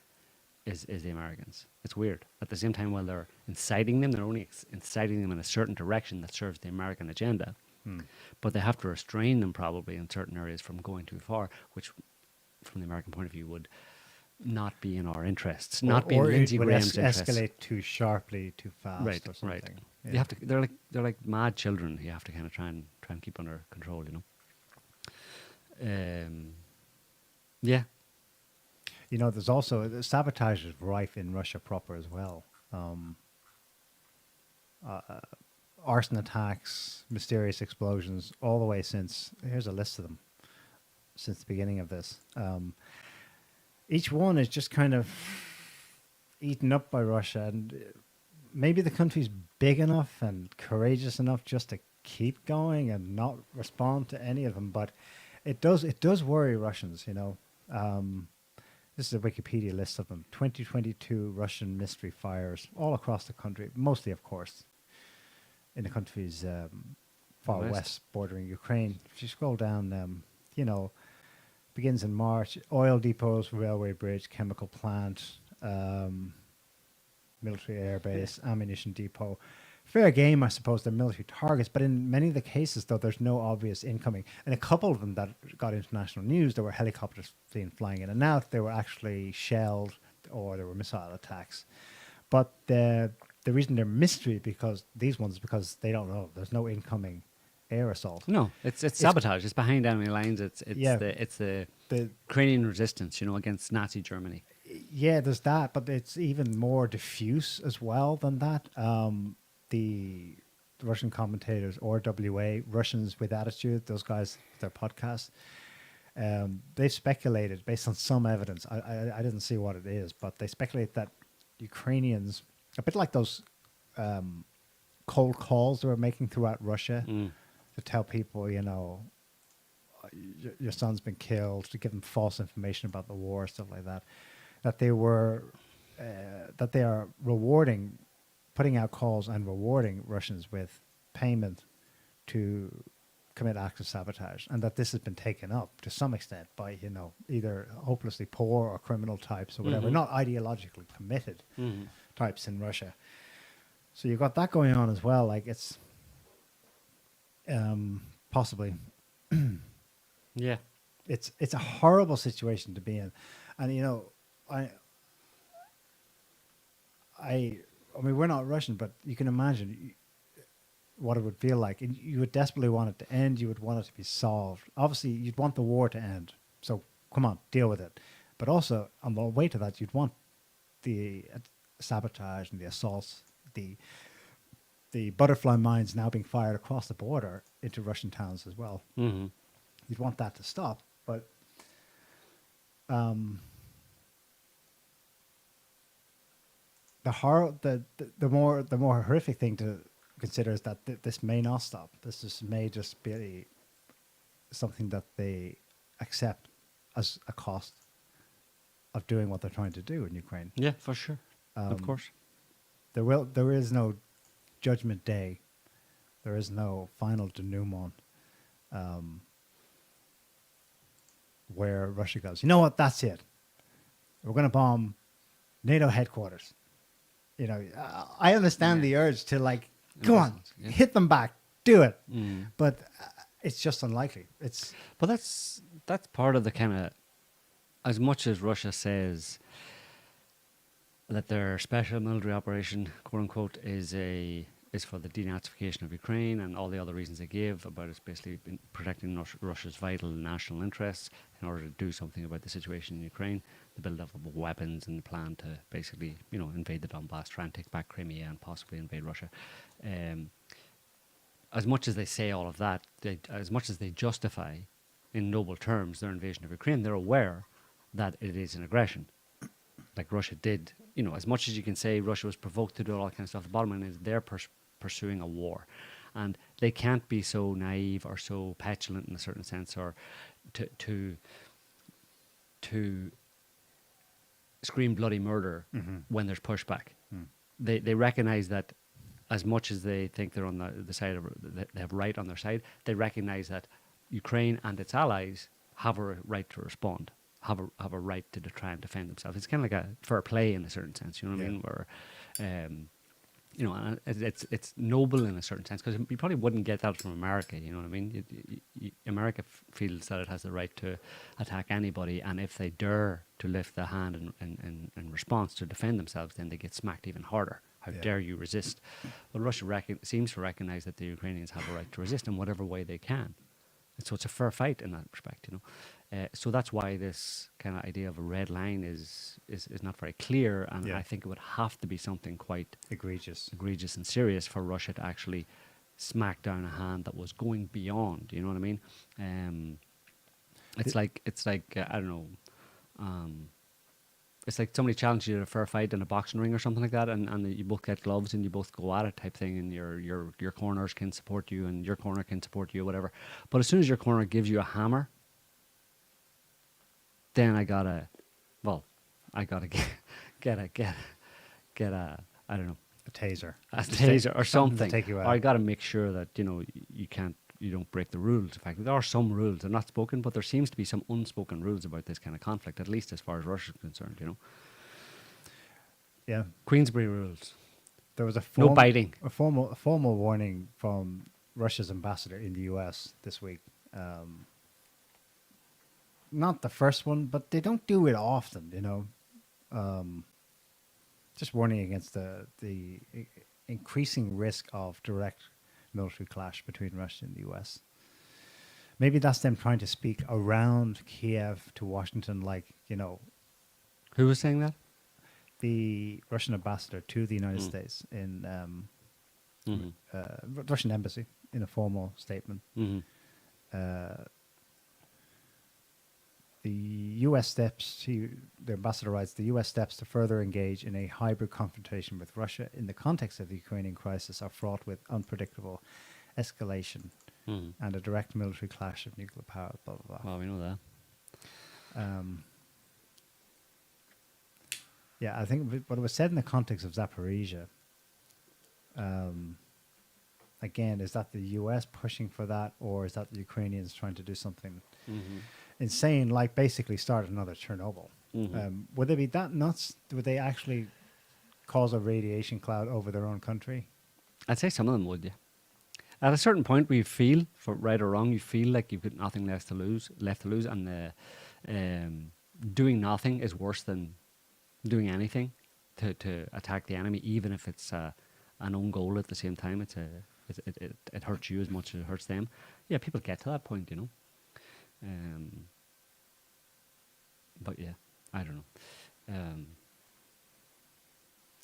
is the Americans. It's weird. At the same time, while they're inciting them, they're only inciting them in a certain direction that serves the American agenda. But they have to restrain them probably in certain areas from going too far, which from the American point of view would not be in our interests, not be in Lindsey Graham's interests. Escalate too sharply, too fast, right, or something. Right. Yeah. You have to. They're like mad children. You have to kind of try and keep under control. Yeah. There's also sabotage is rife in Russia proper as well. Arson attacks, mysterious explosions, all the way since, here's a list of them, since the beginning of this. Each one is just kind of eaten up by Russia, and maybe the country's big enough and courageous enough just to keep going and not respond to any of them, but it does worry Russians, This is a Wikipedia list of them. 2022 Russian mystery fires all across the country, mostly, of course, in the country's far west bordering Ukraine. If you scroll down, begins in March. Oil depots, railway bridge, chemical plant, military airbase, ammunition depot. Fair game, I suppose, they're military targets, but in many of the cases, though, there's no obvious incoming. And a couple of them that got international news, there were helicopters flying in and out. They were actually shelled or there were missile attacks. But the reason they're mystery because they don't know. There's no incoming air assault. No, it's sabotage. It's behind enemy lines. It's the Ukrainian resistance, against Nazi Germany. Yeah, there's that, but it's even more diffuse as well than that. Russian commentators, RWA, Russians with Attitude, those guys, their podcast, they've speculated based on some evidence. I didn't see what it is, but they speculate that Ukrainians, a bit like those cold calls they were making throughout Russia to tell people, you know, your son's been killed, to give them false information about the war, stuff like that, that they were, that they are rewarding, putting out calls and rewarding Russians with payment to commit acts of sabotage, and that this has been taken up to some extent by, you know, either hopelessly poor or criminal types or whatever, not ideologically committed types in Russia. So you've got that going on as well. Like it's possibly, Yeah. it's a horrible situation to be in, and you know, I mean, we're not Russian, but you can imagine what it would feel like. And you would desperately want it to end. You would want it to be solved. Obviously, you'd want the war to end. So come on, deal with it. But also, on the way to that, you'd want the sabotage and the assaults, the butterfly mines now being fired across the border into Russian towns as well. Mm-hmm. You'd want that to stop. But the more horrific thing to consider is that this may not stop. This may just be something that they accept as a cost of doing what they're trying to do in Ukraine. Yeah, for sure. Of course. There is no judgment day. There is no final denouement where Russia goes, you know what, that's it. We're going to bomb NATO headquarters. You know, I understand the urge to like, come on, hit them back, do it. But it's just unlikely. But that's part of the kind of, as much as Russia says that their special military operation, quote unquote, is for the denazification of Ukraine and all the other reasons they give about it's basically protecting Russia's vital national interests in order to do something about the situation in Ukraine, the build-up of weapons and the plan to basically, you know, invade the Donbass, try and take back Crimea and possibly invade Russia. As much as they say all of that, as much as they justify in noble terms their invasion of Ukraine, they're aware that it is an aggression. Like Russia did, you know, as much as you can say Russia was provoked to do all that kind of stuff, the bottom line is they're pursuing a war. And they can't be so naive or so petulant in a certain sense, or to scream bloody murder when there's pushback. They recognize that as much as they think they're on the side of, they have right on their side, they recognize that Ukraine and its allies have a right to respond, have a right to try and defend themselves. It's kind of like a fair play in a certain sense, you know what I mean? Where, you know, and it's noble in a certain sense, because you probably wouldn't get that from America, you know what I mean? America feels that it has the right to attack anybody, and if they dare to lift the hand in response to defend themselves, then they get smacked even harder. How dare you resist? But Russia seems to recognize that the Ukrainians have a right to resist in whatever way they can. And so it's a fair fight in that respect, you know. So that's why this kind of idea of a red line is not very clear, and I think it would have to be something quite egregious and serious for Russia to actually smack down a hand that was going beyond. You know what I mean? It's like I don't know. It's like somebody challenges you to a fair fight in a boxing ring or something like that, and you both get gloves and you both go at it type thing, and your corners can support you and your corner can support you, whatever. But as soon as your corner gives you a hammer, then I gotta get a I don't know, a taser or something. to take you out. Or I gotta make sure that you don't break the rules. In fact, there are some rules. They're not spoken, but there seems to be some unspoken rules about this kind of conflict, at least as far as Russia is concerned, you know. Yeah. Queensberry rules. There was no biting. A formal warning from Russia's ambassador in the US this week. Not the first one, but they don't do it often, you know. Just warning against the increasing risk of direct military clash between Russia and the US. Maybe that's them trying to speak around Kiev to Washington, like, you know. Who was saying that? The Russian ambassador to the United States in Russian embassy in a formal statement. The U.S. steps, the ambassador writes, the U.S. steps to further engage in a hybrid confrontation with Russia in the context of the Ukrainian crisis are fraught with unpredictable escalation and a direct military clash of nuclear power, blah, blah, blah. Well, we know that. Yeah, I think what was said in the context of Zaporozhye, again, is that the U.S. pushing for that, or is that the Ukrainians trying to do something insane, like basically start another Chernobyl? Would they be that nuts? Would they actually cause a radiation cloud over their own country? I'd say some of them would, yeah. At a certain point where you feel, for right or wrong, you feel like you've got nothing left to lose, and doing nothing is worse than doing anything to attack the enemy, even if it's an own goal at the same time. It hurts you as much as it hurts them. Yeah, people get to that point, you know. But yeah, I don't know.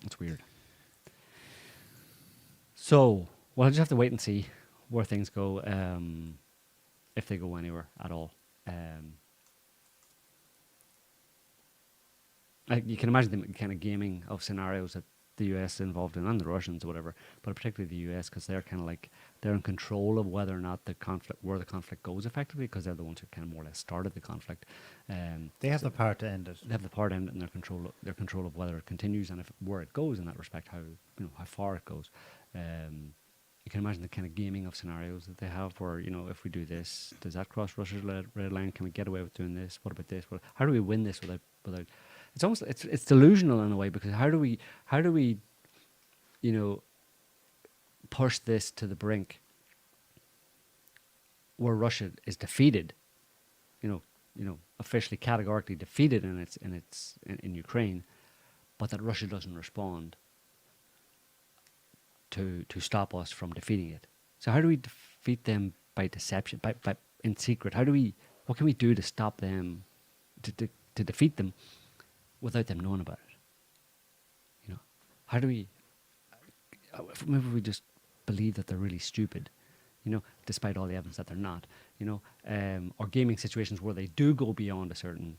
It's weird. So we'll just have to wait and see where things go, if they go anywhere at all. You can imagine the kind of gaming of scenarios that the US is involved in, and the Russians or whatever, but particularly the US, because they're kind of like, they're in control of whether or not where the conflict goes effectively, because they're the ones who kind of more or less started the conflict. They have the power to end it. They have the power to end it, and their control of whether it continues and where it goes in that respect, how far it goes. You can imagine the kind of gaming of scenarios that they have, where, if we do this, does that cross Russia's red line? Can we get away with doing this? What about this? How do we win this without? It's almost it's delusional in a way, because how do we push this to the brink where Russia is defeated, officially categorically defeated in Ukraine, but that Russia doesn't respond to stop us from defeating it. So how do we defeat them by deception, by in secret? What can we do to stop them, to defeat them without them knowing about it? How do we? Maybe we just believe that they're really stupid, despite all the evidence that they're not. Or gaming situations where they do go beyond a certain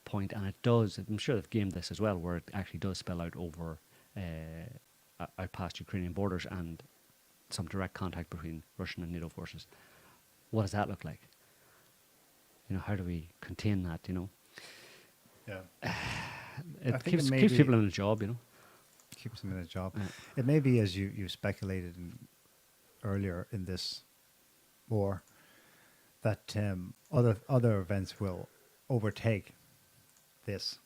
point, and it does. I'm sure they've gamed this as well, where it actually does spill out over out past Ukrainian borders and some direct contact between Russian and NATO forces. What does that look like? How do we contain that? Yeah. It keeps people in a job, Keeps them in a job. Yeah. It may be, as you speculated earlier in this war, that other events will overtake this.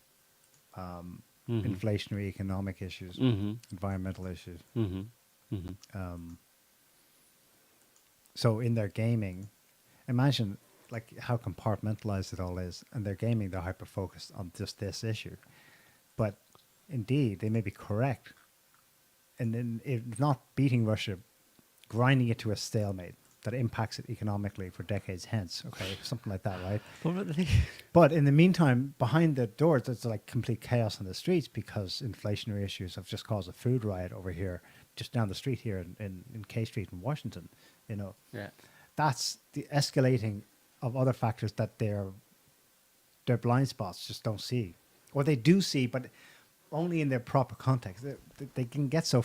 Inflationary economic issues, environmental issues. So in their gaming, imagine like how compartmentalized it all is. And their gaming, they're hyper-focused on just this issue. But indeed, they may be correct. And then if not beating Russia, grinding it to a stalemate that impacts it economically for decades hence, okay, something like that, right? But in the meantime, behind the doors, there's like complete chaos on the streets because inflationary issues have just caused a food riot over here, just down the street here in K Street in Washington, Yeah. That's the escalating of other factors that their blind spots just don't see. Or they do see, but only in their proper context. They can get so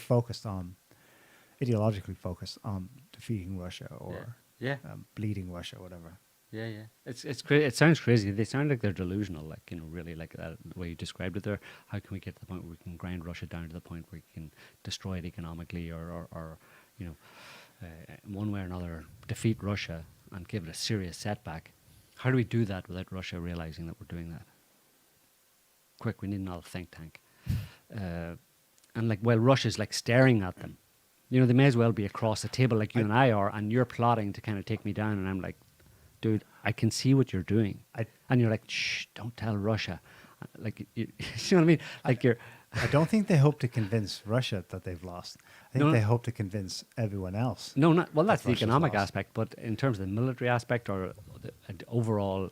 ideologically focused on defeating Russia or bleeding Russia or whatever. Yeah. It's crazy. It sounds crazy. They sound like they're delusional, like, really like that, the way you described it there. How can we get to the point where we can grind Russia down to the point where we can destroy it economically or one way or another defeat Russia and give it a serious setback? How do we do that without Russia realizing that we're doing that? Quick, we need another think tank. And like, while Russia's like staring at them, they may as well be across the table like you and I are, and you're plotting to kind of take me down, and I'm like, dude, I can see what you're doing. And you're like, shh, don't tell Russia. Like, you know what I mean? Like, I don't think they hope to convince Russia that they've lost. I think they hope to convince everyone else. No, not well. That's the Russia's economic lost. aspect, but in terms of the military aspect or the overall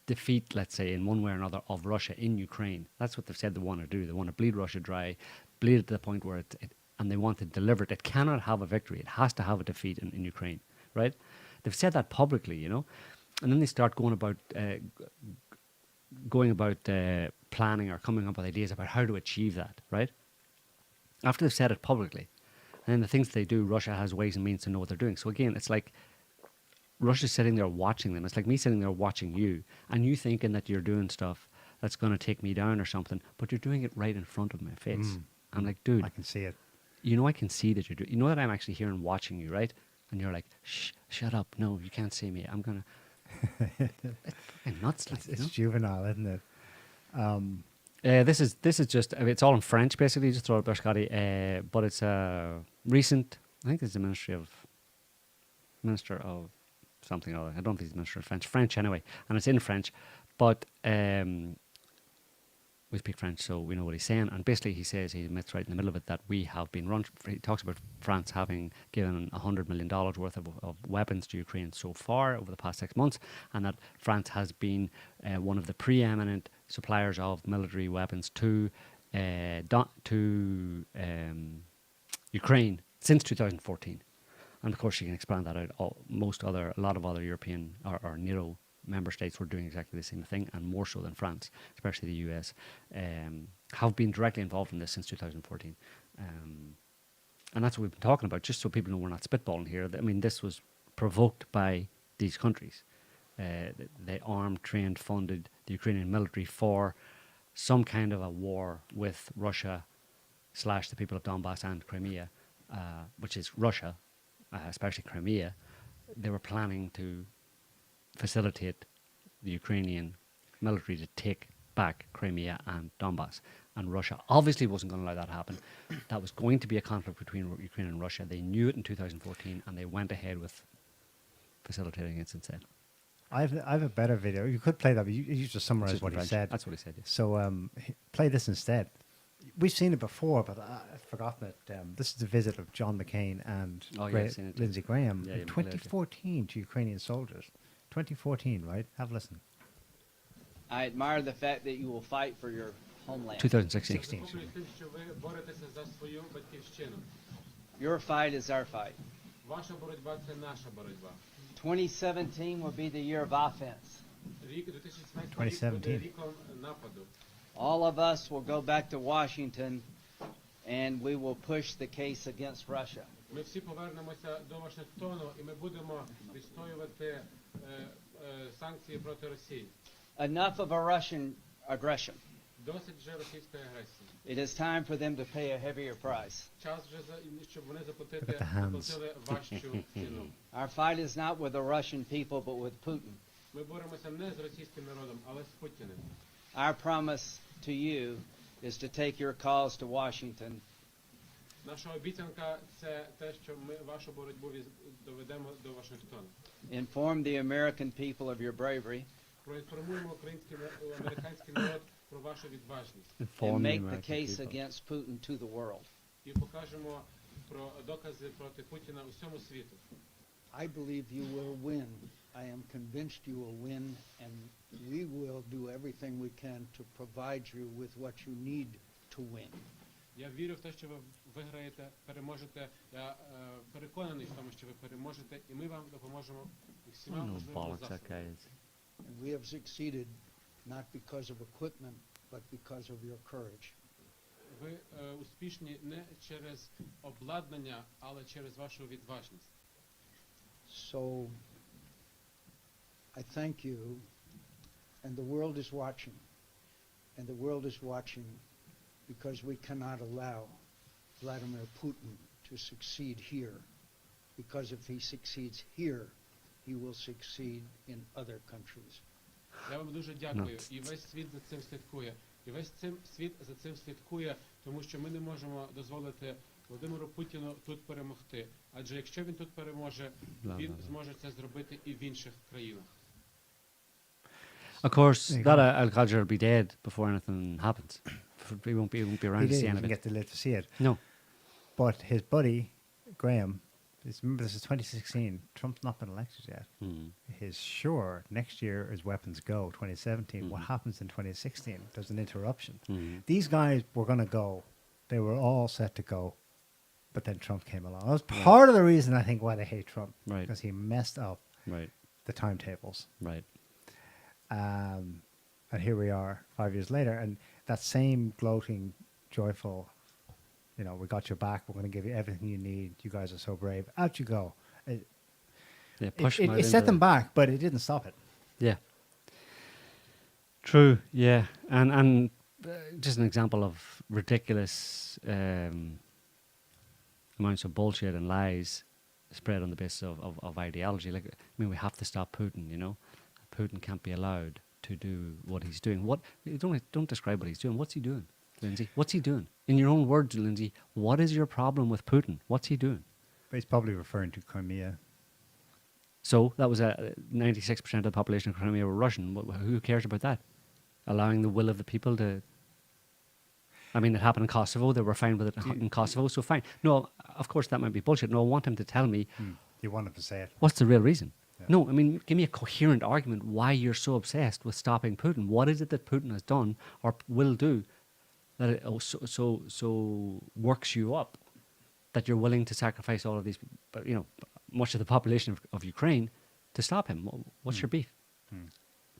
defeat, let's say, in one way or another of Russia in Ukraine, that's what they've said they want to do. They want to bleed Russia dry, bleed it to the point where and they want to deliver it. It cannot have a victory. It has to have a defeat in Ukraine, right? They've said that publicly, you know, and then they start going about planning or coming up with ideas about how to achieve that, right? After they've said it publicly, and then the things they do, Russia has ways and means to know what they're doing. So again, it's like Russia's sitting there watching them. It's like me sitting there watching you, and you thinking that you're doing stuff that's going to take me down or something, but you're doing it right in front of my face. I'm like, dude, I can see it. you know I can see that you're doing. You know that I'm actually here and watching you, right? And you're like, shh, shut up. No, you can't see me. I'm gonna. It's fucking nuts, like, It's juvenile, isn't it? This is just. I mean, it's all in French, basically. Just throw it there, Scotty. But it's recent. I think it's the Minister of something or other. I don't think it's Minister of French. French anyway, and it's in French. But we speak French, so we know what he's saying. And basically, he says, he admits right in the middle of it that we have been run. He talks about France having given $100 million worth of weapons to Ukraine so far over the past 6 months, and that France has been one of the preeminent suppliers of military weapons to Ukraine since 2014. And of course, you can expand that out. A lot of other European or NATO member states were doing exactly the same thing, and more so than France, especially the US, have been directly involved in this since 2014. And that's what we've been talking about, just so people know we're not spitballing here. I mean, this was provoked by these countries. They armed, trained, funded the Ukrainian military for some kind of a war with Russia / the people of Donbass and Crimea, which is Russia, especially Crimea. They were planning to facilitate the Ukrainian military to take back Crimea and Donbass. And Russia obviously wasn't going to allow that to happen. That was going to be a conflict between Ukraine and Russia. They knew it in 2014, and they went ahead with facilitating it instead. I have a better video. You could play that, but you just summarize what he said. That's what he said, yes. So play this instead. We've seen it before, but I've forgotten it. This is the visit of John McCain and Lindsey Graham in 2014 to Ukrainian soldiers. 2014, right? Have a listen. I admire the fact that you will fight for your homeland. 2016. Your fight is our fight. 2017 will be the year of offense. 2017. All of us will go back to Washington and we will push the case against Russia. Ми всі повернемося до Вашингтону і ми будемо відстоювати санкції проти Росії. Enough of a Russian aggression. Досить вже російської агресії. It is time for them to pay a heavier price. Час вже щоб вони заплатили важчу ціну. Our fight is not with the Russian people but with Putin. Ми боремося не з російським народом, але з Путіним. Our promise to you is to take your cause to Washington. Наша обіцянка це те, що ми вашу боротьбу доведемо до Вашингтона. Inform the American people of your bravery. Проінформуємо американський народ про вашу відважність. And make the case against Putin to the world. І покажемо про докази проти Путіна усьому світу. I believe you will win. I am convinced you will win, and we will do everything we can to provide you with what you need to win. Я вірю в те, що ви виграєте, переможете. Я переконаний в тому, що ви переможете, і ми вам допоможемо всіма можливими засобами. And we have succeeded not because of equipment, but because of your courage. Ви успішні не через обладнання, але через вашу відважність. So I thank you, and the world is watching. And the world is watching because we cannot allow Vladimir Putin to succeed here. Because if he succeeds here, he will succeed in other countries. Я вам дуже дякую. І весь світ за цим слідкує. І весь світ за цим слідкує, тому що ми не можемо дозволити Володимиру Путіну тут перемогти. Адже якщо він тут переможе, він зможе це зробити і в інших країнах. Of course, that Aleksandr will be dead before anything happens. He won't be around to see any of it. Get to live to see it. No. But his buddy, Graham, remember this is 2016. Trump's not been elected yet. His sure next year is weapons go, 2017. What happens in 2016? There's an interruption. These guys were going to go. They were all set to go But then Trump came along. That was part of the reason I think why they hate Trump. Right. Because he messed up Right. the timetables. Right. And here we are 5 years later. And that same gloating, joyful, you know, we got your back. We're going to give you everything you need. You guys are so brave. Out you go. Yeah, push them out It set into them the- back, but it didn't stop it. Yeah. True. Yeah, and just an example of ridiculous amounts of bullshit and lies spread on the basis of ideology. Like, I mean, we have to stop Putin. You know, Putin can't be allowed to do what he's doing. What? Don't describe what he's doing. What's he doing, Lindsay? What's he doing? In your own words, Lindsay, what is your problem with Putin? What's he doing? But he's probably referring to Crimea. So that was 96% of the population of Crimea were Russian. Who cares about that? Allowing the will of the people to. I mean, it happened in Kosovo. They were fine with it in Kosovo, so fine. No, of course that might be bullshit. No, I want him to tell me You want him to say it. what's the real reason. Yeah. No, I mean, give me a coherent argument why you're so obsessed with stopping Putin. What is it that Putin has done or will do that it so works you up that you're willing to sacrifice all of these, you know, much of the population of Ukraine to stop him? What's your beef?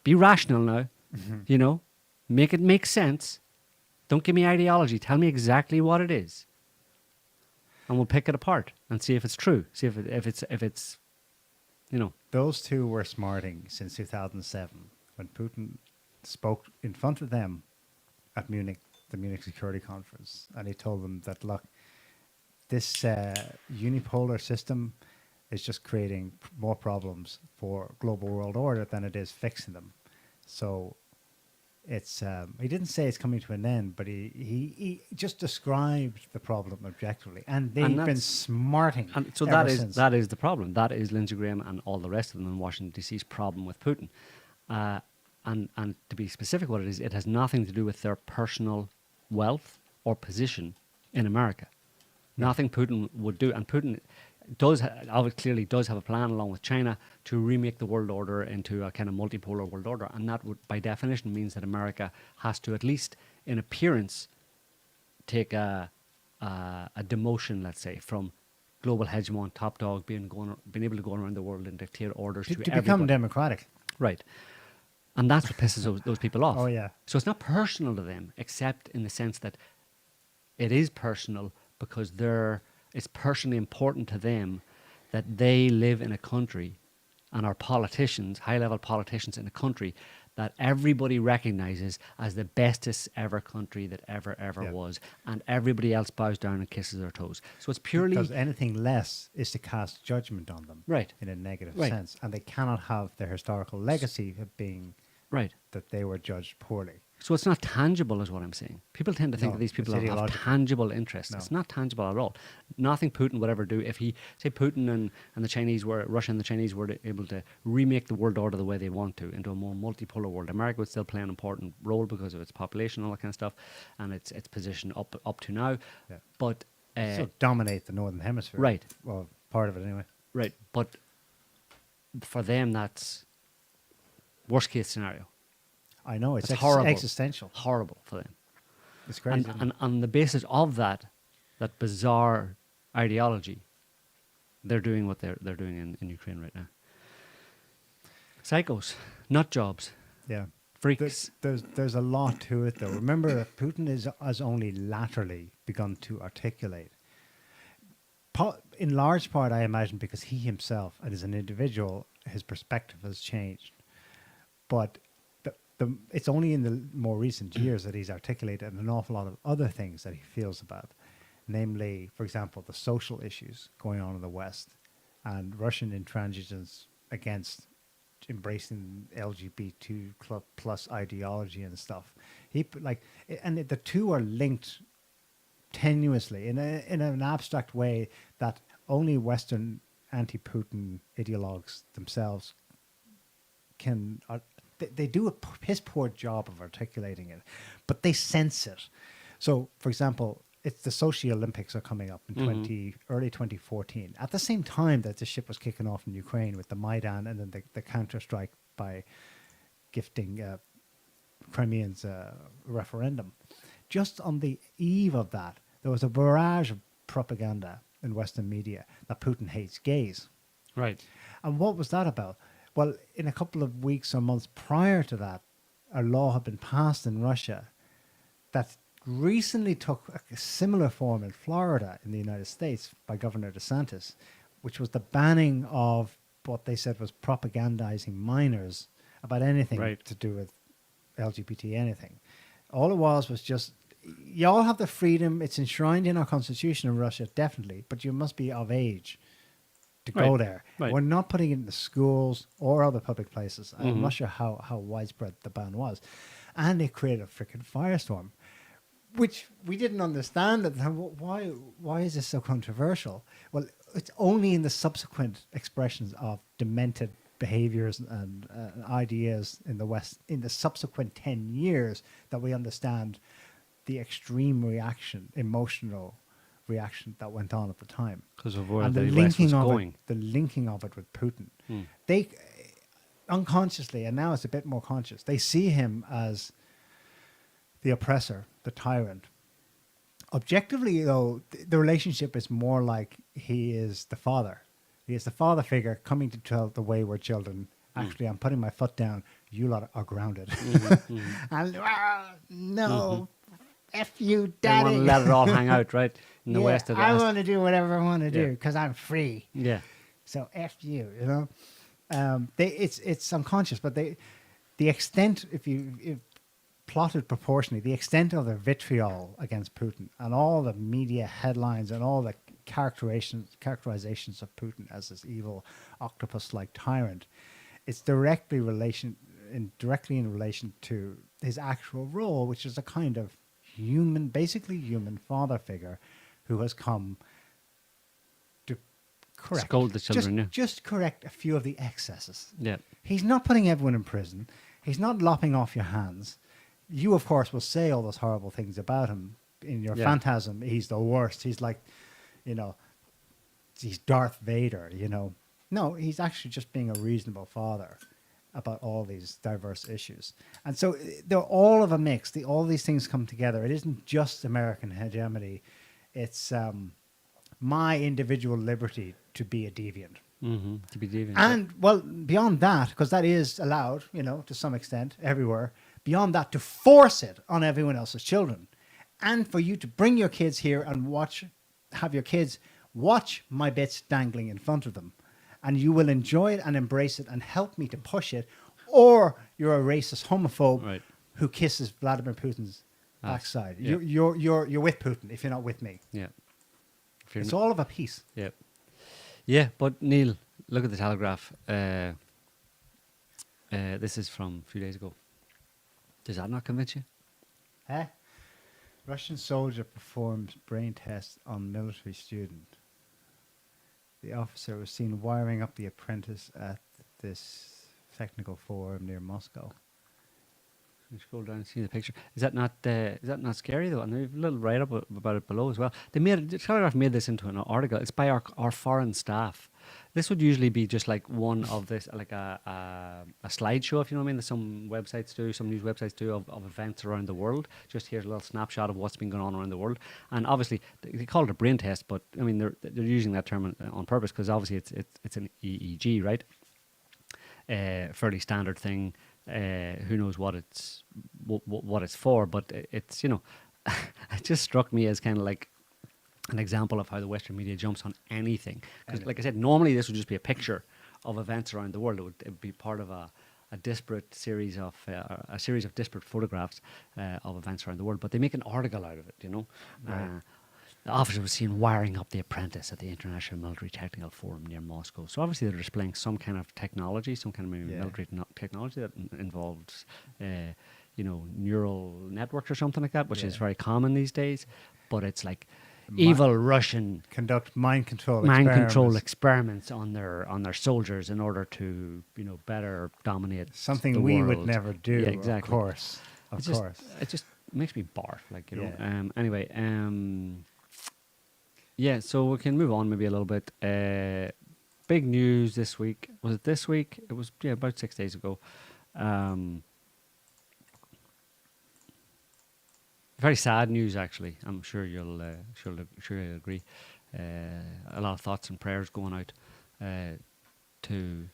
Be rational now. You know, make it make sense. Don't give me ideology. Tell me exactly what it is, and we'll pick it apart and see if it's true. See if it's, you know. Those two were smarting since 2007 when Putin spoke in front of them at Munich, the Munich Security Conference, and he told them that, look, this unipolar system is just creating more problems for global world order than it is fixing them. So it's he didn't say it's coming to an end, but he just described the problem objectively, and they've been that's- smarting. And so ever since. that is the problem. That is Lindsey Graham and all the rest of them in Washington D.C.'s problem with Putin. And to be specific, what it has nothing to do with their personal wealth or position in America. Nothing Putin would do, and Putin clearly does have a plan along with China to remake the world order into a kind of multipolar world order, and that would, by definition, means that America has to, at least in appearance, take a demotion, let's say, from global hegemon, top dog, being able to go around the world and dictate orders to become everybody. democratic. Right. And that's what pisses those people off. Oh, yeah. So it's not personal to them, except in the sense that it is personal because it's personally important to them that they live in a country and are politicians, high-level politicians in a country that everybody recognizes as the bestest ever country that ever Yeah. was, and everybody else bows down and kisses their toes. So it's purely Because anything less is to cast judgment on them, Right. in a negative Right. sense, and they cannot have their historical legacy of being right. that they were judged poorly. So it's not tangible, is what I'm saying. People tend to think No, that these people it's have ideological. tangible interests. No. It's not tangible at all. Nothing Putin would ever do if he, say, Putin and the Chinese were, Russia and the Chinese were able to remake the world order the way they want to into a more multipolar world. America would still play an important role because of its population and all that kind of stuff, and its position up to now. Yeah. But So dominate the northern hemisphere, right. Well, part of it anyway. right, but for them that's worst case scenario. I know it's It's horrible. existential. Horrible for them. It's crazy. And on the basis of that bizarre ideology, they're doing what they're doing in Ukraine right now. Psychos, nut jobs, yeah. freaks. There's a lot to it, though. Remember, Putin has only latterly begun to articulate. In large part, I imagine, because he himself, and as an individual, his perspective has changed. But it's only in the more recent years that he's articulated an awful lot of other things that he feels about. Namely, for example, the social issues going on in the West and Russian intransigence against embracing LGBT plus ideology and stuff. And the two are linked tenuously in an abstract way that only Western anti-Putin ideologues themselves can. They do a piss poor job of articulating it, but they sense it. So, for example, it's the Sochi Olympics are coming up in early 2014. At the same time that the ship was kicking off in Ukraine with the Maidan and then the counter-strike by gifting Crimeans a referendum. Just on the eve of that, there was a barrage of propaganda in Western media that Putin hates gays. Right. And what was that about? Well, in a couple of weeks or months prior to that, a law had been passed in Russia that recently took a similar form in Florida in the United States by Governor DeSantis, which was the banning of what they said was propagandizing minors about anything Right. to do with LGBT anything. All it was just, you all have the freedom, it's enshrined in our constitution in Russia, definitely, but you must be of age to go Right. there. Right. We're not putting it in the schools or other public places. I'm Mhm. not sure how widespread the ban was. And it created a freaking firestorm, which we didn't understand at the time. Why is this so controversial? Well, it's only in the subsequent expressions of demented behaviors and ideas in the West in the subsequent 10 years that we understand the extreme reaction, emotional reaction that went on at the time. Because of where And the West was of going. it, the linking of it with Putin. Hmm. They unconsciously, and now it's a bit more conscious, they see him as the oppressor, the tyrant. Objectively, though, the relationship is more like he is the father. He is the father figure coming to tell the wayward children, actually, I'm putting my foot down, you lot are grounded. And no, F you, They daddy. want to let it all hang out, right? In the Yeah, West, I want to do whatever I want to do Yeah. because I'm free. Yeah. So F you, you know. It's unconscious, but the extent, if plotted proportionally, the extent of the vitriol against Putin and all the media headlines and all the characterizations of Putin as this evil octopus-like tyrant, it's directly in relation to his actual role, which is a kind of basically human father figure who has come to correct, Scold the children, yeah. just correct a few of the excesses. Yeah. He's not putting everyone in prison. He's not lopping off your hands. You, of course, will say all those horrible things about him in your Yeah. phantasm. He's the worst. He's like, he's Darth Vader, No, he's actually just being a reasonable father about all these diverse issues. And so they're all of a mix. All these things come together. It isn't just American hegemony. It's my individual liberty to be a deviant. Mm-hmm. To be deviant. And, well, beyond that, because that is allowed, to some extent, everywhere, beyond that, to force it on everyone else's children. And for you to bring your kids here and have your kids watch my bits dangling in front of them. And you will enjoy it and embrace it and help me to push it. Or you're a racist homophobe Right. who kisses Vladimir Putin's backside. yeah. You're with Putin if you're not with me. Yeah. If you're It's not- all of a piece. Yeah. Yeah, but Neil, look at the Telegraph. This is from a few days ago. Does that not convince you? Eh? Russian soldier performs brain test on military student. The officer was seen wiring up the apprentice at this technical forum near Moscow. You scroll down and see the picture. Is that not scary though? And there's a little write up about it below as well. The Telegraph made this into an article. It's by our foreign staff. This would usually be just like one of this, like a slideshow, if you know what I mean. That some websites do, some news websites do of events around the world. Just here's a little snapshot of what's been going on around the world. And obviously they call it a brain test, but I mean they're using that term on purpose because obviously it's an EEG, right? Fairly standard thing. Who knows what it's for, but it's it just struck me as kind of like an example of how the Western media jumps on anything. Because, like I said, normally this would just be a picture of events around the world. It would be part of a disparate series of disparate photographs of events around the world. But they make an article out of it. Right. The officer was seen wiring up the apprentice at the International Military Technical Forum near Moscow. So obviously they're displaying some kind of technology, some kind of maybe military technology that involves, neural networks or something like that, which is very common these days. But it's like evil Russian Conduct mind control experiments on their soldiers in order to better dominate Something the we would world. never do. Yeah, exactly. Of course. It just makes me barf, Yeah. Anyway, so we can move on maybe a little bit. Big news this week. Was it this week? It was about 6 days ago. Very sad news, actually. I'm sure sure you'll agree. A lot of thoughts and prayers going out to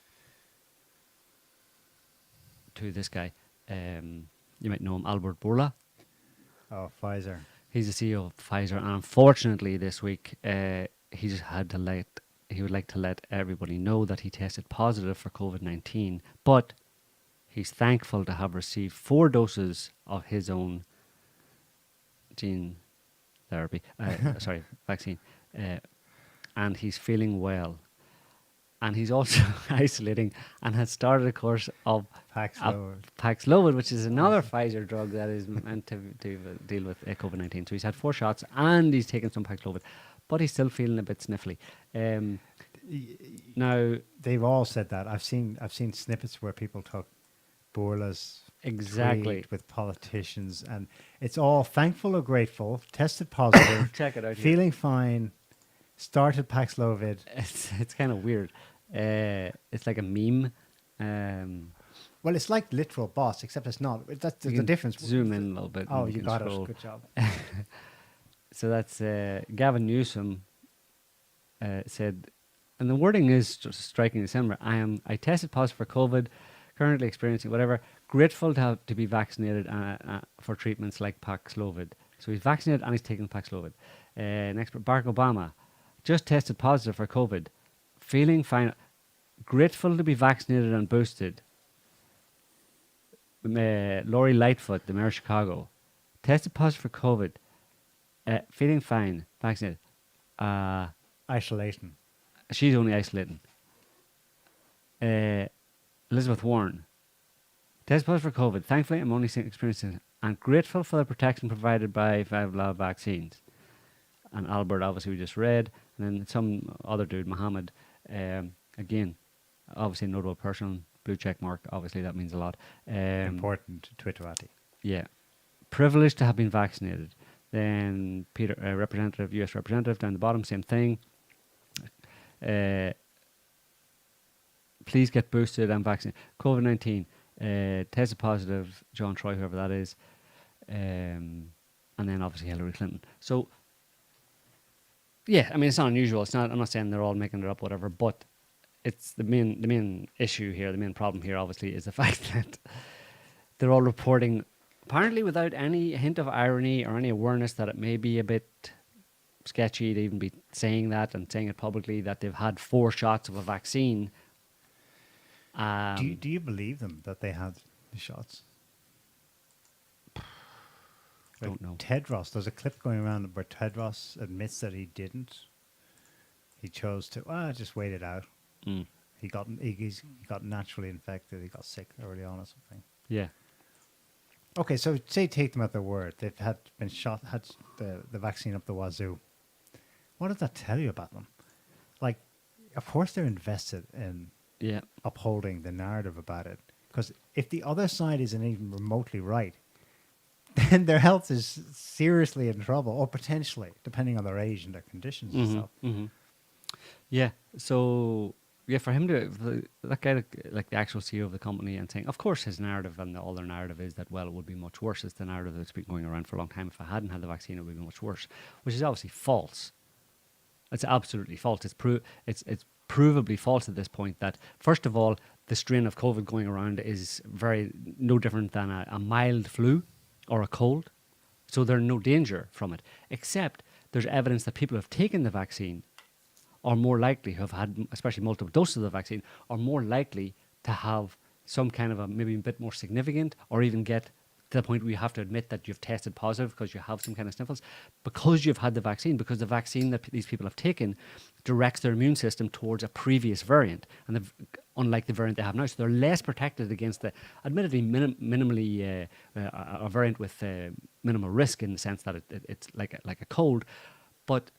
this guy. You might know him, Albert Bourla. Oh, Pfizer. He's the CEO of Pfizer, and unfortunately, this week he just had to he would like to let everybody know that he tested positive for COVID-19, but he's thankful to have received 4 doses of his own vaccine, and he's feeling well. And he's also isolating and has started a course of Paxlovid, which is another Pfizer drug that is meant to deal with COVID-19. So he's had 4 shots and he's taken some Paxlovid, but he's still feeling a bit sniffly. Now they've all said that. I've seen snippets where people took Bourla's tweet with politicians, and it's all thankful or grateful, tested positive, check it out. Feeling fine, started Paxlovid. It's kind of weird. It's like a meme. Well, it's like literal boss, except it's not. That's the difference. Zoom in a little bit. Oh, you got it. Good job. So that's Gavin Newsom said, and the wording is just striking. December. I tested positive for COVID. Currently experiencing whatever. Grateful to be vaccinated for treatments like Paxlovid. So he's vaccinated and he's taking Paxlovid. Next, Barack Obama just tested positive for COVID. Feeling fine. Grateful to be vaccinated and boosted. Lori Lightfoot, the mayor of Chicago, tested positive for COVID. Feeling fine. Vaccinated. Isolation. She's only isolating. Elizabeth Warren, tested positive for COVID. Thankfully, I'm only experiencing and grateful for the protection provided by vaccines. And Albert, obviously, we just read. And then some other dude, Muhammad, again, obviously notable person, blue check mark. Obviously, that means a lot. Important Twitterati. Yeah. Privileged to have been vaccinated. Then Peter, US representative, down the bottom, same thing. Please get boosted and vaccinated. COVID-19, tested positive, John Troy, whoever that is. And then obviously Hillary Clinton. So, yeah, I mean, it's not unusual. It's not. I'm not saying they're all making it up, whatever. But it's the main issue here. The main problem here, obviously, is the fact that they're all reporting, apparently without any hint of irony or any awareness that it may be a bit sketchy to even be saying that and saying it publicly, that they've had 4 shots of a vaccine. Do you believe them that they had the shots? Don't know. Tedros, there's a clip going around where Tedros admits that he didn't. He chose to just wait it out. Mm. He got naturally infected. He got sick early on or something. Yeah. Okay, so say take them at their word. They've had the vaccine up the wazoo. What does that tell you about them? Like, of course they're invested in upholding the narrative about it. Because if the other side isn't even remotely right, then their health is seriously in trouble, or potentially, depending on their age and their conditions and stuff. Mm-hmm. Yeah. So, yeah, for him that guy, like the actual CEO of the company, and saying, of course, his narrative and all their narrative is that, well, it would be much worse. It's the narrative that's been going around for a long time. If I hadn't had the vaccine, it would be much worse, which is obviously false. It's absolutely false. It's provably false at this point. That first of all, the strain of COVID going around is no different than a mild flu or a cold, so there's no danger from it. Except there's evidence that people who have taken the vaccine are more likely, who have had especially multiple doses of the vaccine, are more likely to have some kind of maybe a bit more significant, or even get to the point where you have to admit that you've tested positive because you have some kind of sniffles, because you've had the vaccine, because the vaccine that these people have taken directs their immune system towards a previous variant, and unlike the variant they have now, so they're less protected against the admittedly minimally a variant with minimal risk, in the sense that it's like a cold, but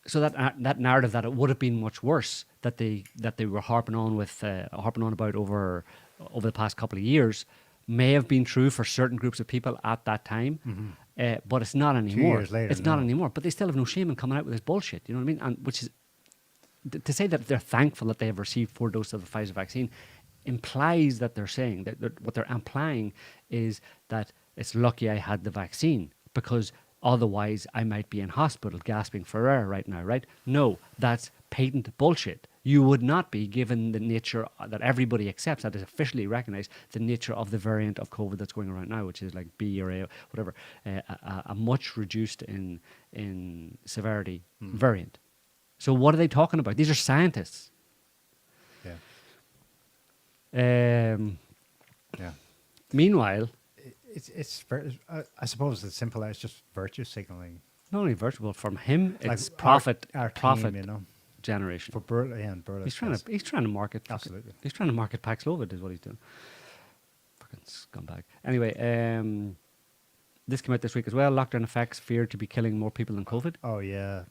so that narrative that it would have been much worse that they were harping on about over the past couple of years may have been true for certain groups of people at that time, but it's not anymore. 2 years later, it's not anymore. But they still have no shame in coming out with this bullshit. You know what I mean? And which is to say that they're thankful that they have received 4 doses of the Pfizer vaccine implies that they're saying that what they're implying is that it's lucky I had the vaccine because otherwise I might be in hospital gasping for air right now, right? No, that's patent bullshit. You would not be, given the nature that everybody accepts, that is officially recognized, the nature of the variant of COVID that's going around now, which is like B or A, whatever, a much reduced in severity variant. So what are they talking about? These are scientists. Yeah. Meanwhile, I suppose it's simple. It's just virtue signaling. not only virtue, but from him, Like it's profit, our profit team, you know, generation. for Burley. He's trying to market. Absolutely. He's trying to market Paxlovid, is what he's doing. Fucking scumbag. Anyway, this came out this week as well. Lockdown effects feared to be killing more people than COVID. Oh yeah.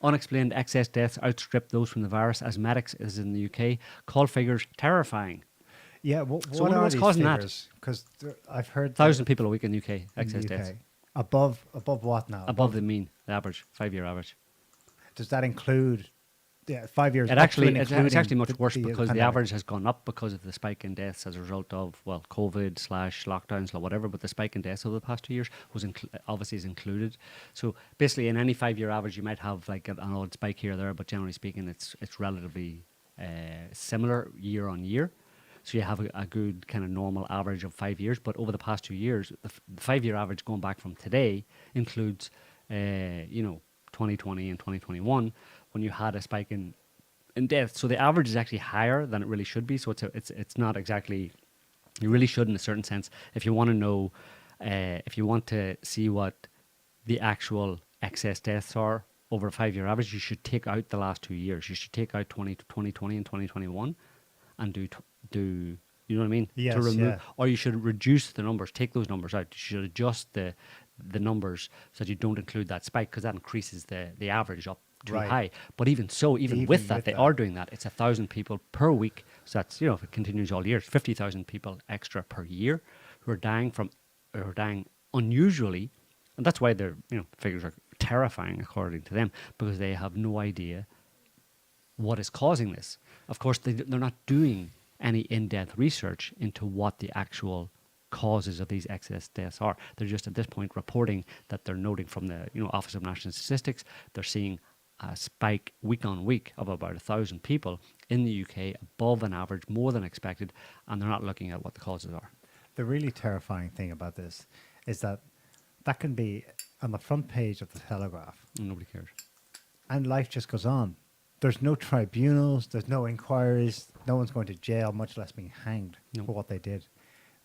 Unexplained excess deaths outstrip those from the virus, as medics is in the UK. Call figures terrifying. Yeah. So What wonder are what's these causing that? figures? Because I've heard 1,000 people a week in the UK, in excess the deaths. UK. Above what now? Above the mean, the average, 5-year average. Does that include? Yeah, 5 years. It's actually much worse because the pandemic. average has gone up because of the spike in deaths as a result of, well, COVID/lockdowns or whatever, but the spike in deaths over the past 2 years was obviously is included. So basically in any 5-year average you might have like an odd spike here or there, but generally speaking it's relatively similar year on year. So you have a good kind of normal average of 5 years, but over the past 2 years, the 5-year average going back from today includes, 2020 and 2021 when you had a spike in death. So the average is actually higher than it really should be. So it's not exactly, you really should in a certain sense. If you want to know, if you want to see what the actual excess deaths are over a 5-year average, you should take out the last 2 years. You should take out 2020 and 2021 and do you know what I mean? Yes, to remove, yeah. Or you should reduce the numbers, take those numbers out. You should adjust the numbers so that you don't include that spike, because that increases the average up too Right. high. But even so, even with that, they are doing that. It's 1,000 people per week. So that's, if it continues all year, it's 50,000 people extra per year who are dying unusually. And that's why their figures are terrifying according to them, because they have no idea what is causing this. Of course, they're not doing any in-depth research into what the actual causes of these excess deaths are. They're just at this point reporting that they're noting from the Office of National Statistics, they're seeing a spike week on week of about 1,000 people in the UK, above an average, more than expected, and they're not looking at what the causes are. The really terrifying thing about this is that can be on the front page of the Telegraph, And nobody cares. and life just goes on. There's no tribunals, there's no inquiries, no one's going to jail, much less being hanged for what they did.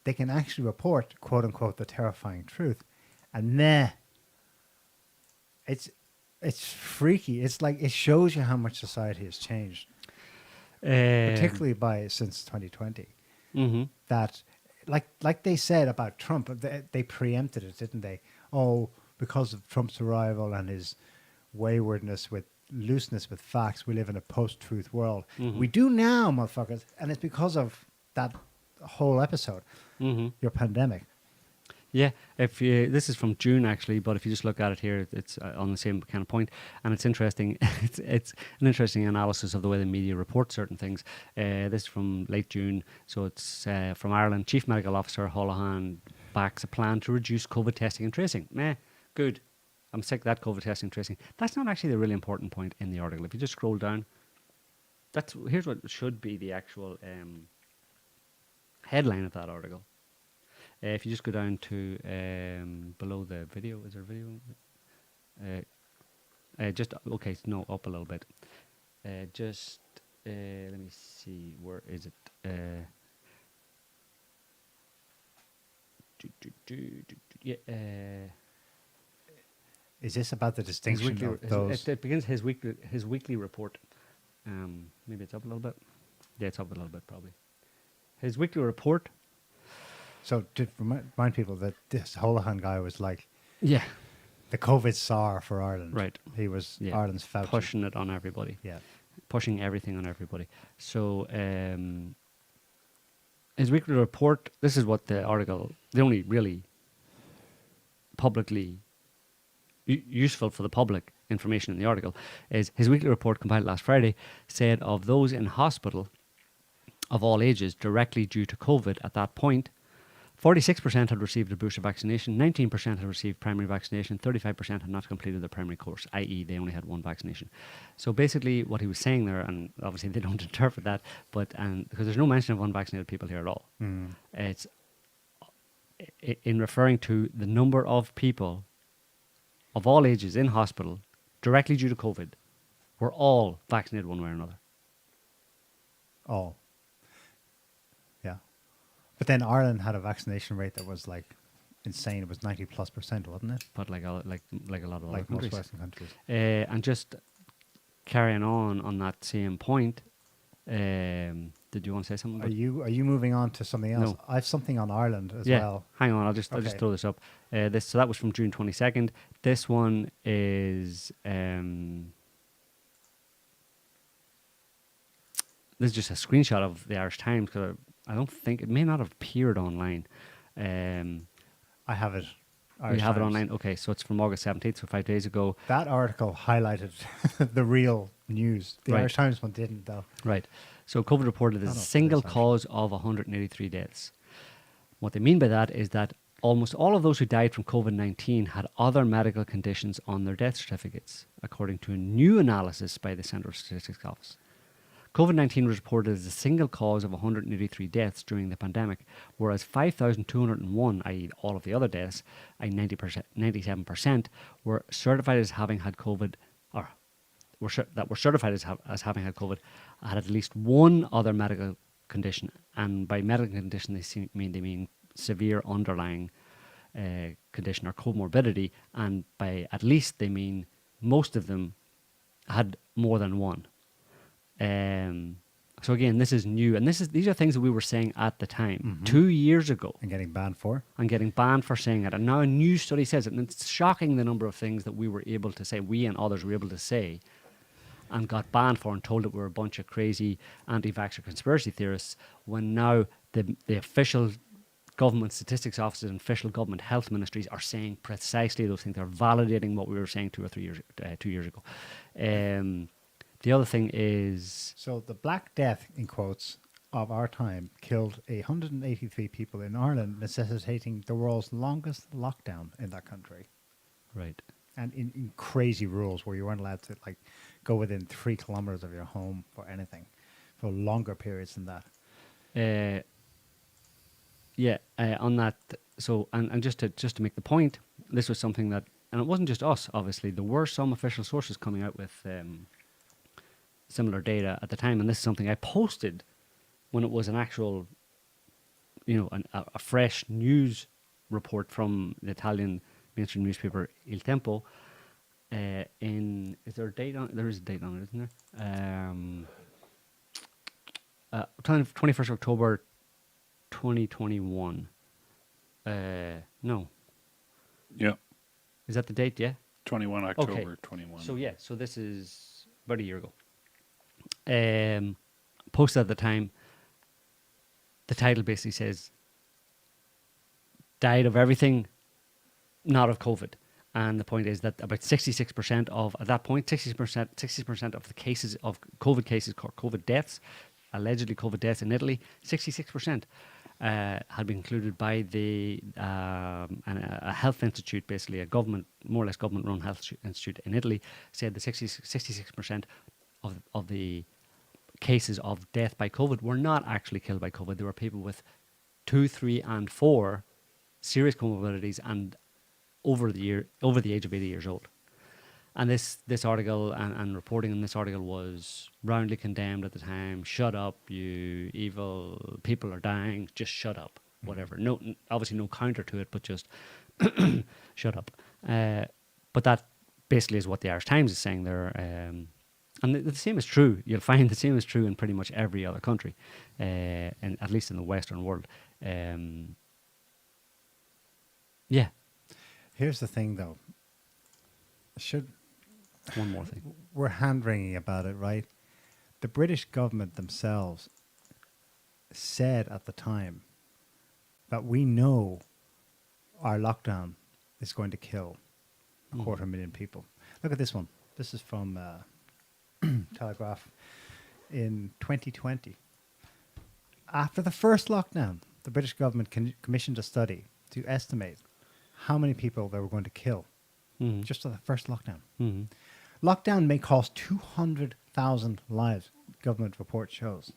They can actually report, quote unquote, the terrifying truth, and it's freaky. It's like, it shows you how much society has changed, particularly since 2020. Mm-hmm. That, like they said about Trump, they preempted it, didn't they? Oh, because of Trump's arrival and his waywardness with looseness with facts, we live in a post-truth world. Mm-hmm. We do now, motherfuckers, and it's because of that whole episode, your pandemic. Yeah, this is from June actually, but if you just look at it here, it's on the same kind of point, and it's interesting. it's an interesting analysis of the way the media report certain things. This is from late June, so it's from Ireland. Chief Medical Officer Holohan backs a plan to reduce COVID testing and tracing. Good. I'm sick of that COVID testing and tracing. That's not actually the really important point in the article. If you just scroll down, here's what should be the actual headline of that article. If you just go down to below the video, is there a video? Up a little bit. Let me see, where is it? Is this about the distinction of those? It begins his weekly report. Maybe it's up a little bit. Yeah, it's up a little bit probably. His weekly report. So to remind people that this Holohan guy was like, yeah, the COVID czar for Ireland. Right. He was Ireland's Fauci. Pushing it on everybody. Yeah. Pushing everything on everybody. So his weekly report, this is what the only really publicly useful for the public information in the article is his weekly report compiled last Friday said of those in hospital of all ages directly due to COVID at that point, 46% had received a booster vaccination, 19% had received primary vaccination, 35% had not completed their primary course, i.e. they only had one vaccination. So basically what he was saying there, and obviously they don't interpret that, but because there's no mention of unvaccinated people here at all. It's in referring to the number of people of all ages in hospital directly due to COVID were all vaccinated one way or another. All. Yeah. But then Ireland had a vaccination rate that was like insane. It was 90+%, wasn't it? But like a lot of other Like countries. most Western countries. And just carrying on that same point, did you want to say something? Are you moving on to something else? No. I have something on Ireland as Yeah, well. hang on. I'll just Okay. throw this up. So that was from June 22nd. This one is this is just a screenshot of the Irish Times because I don't think it may not have appeared online. I have it. You Irish have it Times. online. Okay, so it's from August 17th, so 5 days ago. That article highlighted the real news. The Right. Irish Times one didn't, though. Right. So COVID reported as Oh, a no, single it is cause of 183 deaths. What they mean by that is that almost all of those who died from COVID-19 had other medical conditions on their death certificates, according to a new analysis by the Central Statistics Office. COVID-19 was reported as a single cause of 183 deaths during the pandemic, whereas 5,201, i.e. all of the other deaths, i.e. 97%, were certified as having had COVID, or that were certified as having had COVID, had at least one other medical condition. And by medical condition, they mean severe underlying condition or comorbidity. And by at least, they mean most of them had more than one. So again, this is new, and these are things that we were saying at the time 2 years ago, And getting banned for. and getting banned for saying it. And now a new study says it, and it's shocking the number of things that we were able to say, we and others were able to say, and got banned for and told that we're a bunch of crazy anti-vaxxer conspiracy theorists. When now the official government statistics offices and official government health ministries are saying precisely those things. They're validating what we were saying 2 years ago. The other thing is... So the Black Death, in quotes, of our time killed 183 people in Ireland, necessitating the world's longest lockdown in that country. Right. And in crazy rules where you weren't allowed to like go within 3 kilometers of your home for anything for longer periods than that. On that, so and just to make the point, this was something that, and it wasn't just us, obviously, there were some official sources coming out with similar data at the time, and this is something I posted when it was an actual, a fresh news report from the Italian mainstream newspaper Il Tempo. Is there a date on it? There is a date on it, isn't there? 21st October 2021. No. Yeah. Is that the date? Yeah. 21 October 21. So yeah, so this is about a year ago. Posted at the time. The title basically says, "Died of everything, not of COVID." And the point is that about 66% of, at that point, 60% of the cases of COVID deaths, allegedly COVID deaths in Italy, 66% had been concluded by a health institute, basically a government, more or less government-run health institute in Italy, said that 66% of the cases of death by COVID were not actually killed by COVID. There were people with 2, 3, and 4 serious comorbidities and over the age of 80 years old. And this article and reporting in this article was roundly condemned at the time. Shut up, you evil people are dying. Just shut up, whatever. No, obviously no counter to it, but just shut up. But that basically is what the Irish Times is saying there. And the same is true. You'll find the same is true in pretty much every other country, and at least in the Western world. Yeah. Here's the thing, though. One more thing. We're hand-wringing about it, right? The British government themselves said at the time that we know our lockdown is going to kill 250,000 people. Look at this one. This is from Telegraph in 2020. After the first lockdown, the British government commissioned a study to estimate how many people they were going to kill just on the first lockdown. Lockdown may cost 200,000 lives, government report shows.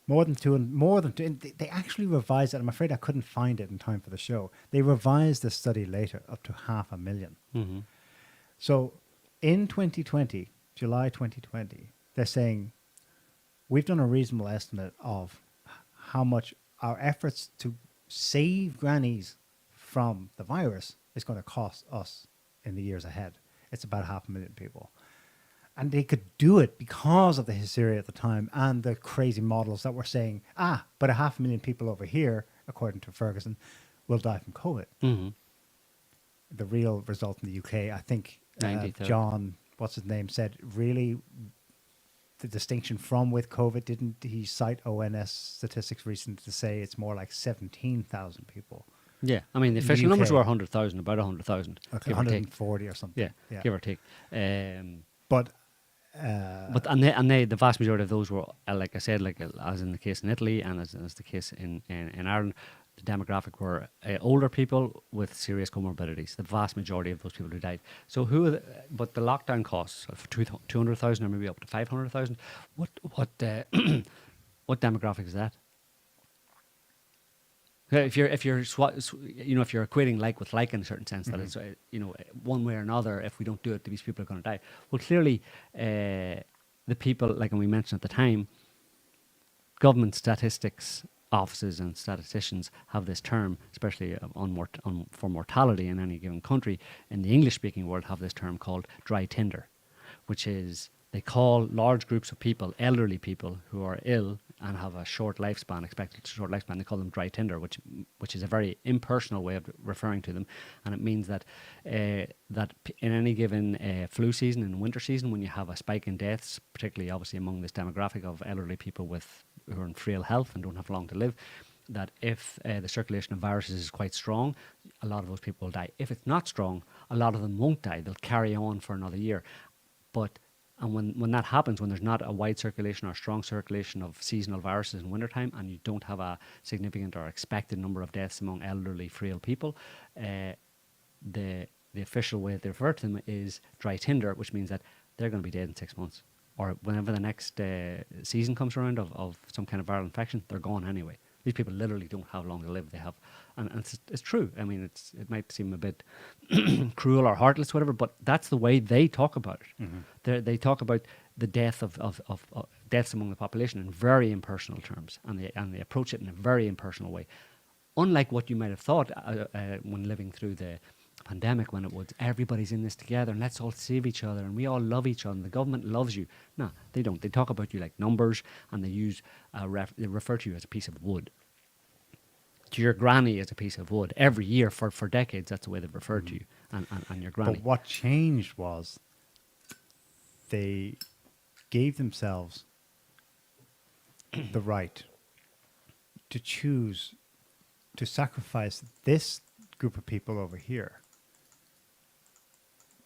More than two. And they actually revised it. I'm afraid I couldn't find it in time for the show. They revised the study later up to 500,000. So in 2020, July 2020, they're saying we've done a reasonable estimate of how much our efforts to save grannies from the virus is going to cost us in the years ahead. It's about 500,000 people. And they could do it because of the hysteria at the time and the crazy models that were saying, but 500,000 people over here, according to Ferguson, will die from COVID. The real result in the UK, I think John, what's his name, said really the distinction from with COVID, didn't he cite ONS statistics recently to say it's more like 17,000 people? Yeah, I mean, the official numbers were 100,000, about 100,000. Okay, 140 or something. Yeah, give or take. But the vast majority of those were, like I said, as in the case in Italy and as the case in Ireland, the demographic were older people with serious comorbidities. The vast majority of those people who died. So but the lockdown costs of 200,000 or maybe up to 500,000. What what demographic is that? If you're equating like with like in a certain sense, that it's one way or another, if we don't do it, these people are going to die. Well, clearly, the people, like we mentioned at the time, government statistics offices and statisticians have this term, especially for mortality in any given country. In the English-speaking world, have this term called dry tinder, which is they call large groups of people, elderly people who are ill and have a short lifespan, expected short lifespan. They call them dry tinder, which is a very impersonal way of referring to them, and it means that that in any given flu season and winter season, when you have a spike in deaths, particularly obviously among this demographic of elderly people who are in frail health and don't have long to live, that if the circulation of viruses is quite strong, a lot of those people will die. If it's not strong, a lot of them won't die. They'll carry on for another year. And when that happens, when there's not a wide circulation or strong circulation of seasonal viruses in wintertime, and you don't have a significant or expected number of deaths among elderly, frail people, the official way they refer to them is dry tinder, which means that they're going to be dead in 6 months. Or whenever the next season comes around of some kind of viral infection, they're gone anyway. These people literally don't have long to live. They have, and it's true. I mean, it might seem a bit cruel or heartless, whatever, but that's the way they talk about it. They talk about the death of deaths among the population in very impersonal terms, and they approach it in a very impersonal way. Unlike what you might have thought when living through the pandemic, when it was everybody's in this together and let's all save each other and we all love each other and the government loves you. No, they don't. They talk about you like numbers, and they they refer to you as a piece of wood. To your granny as a piece of wood. Every year for decades, that's the way they've referred to you and your granny. But what changed was they gave themselves the right to choose to sacrifice this group of people over here,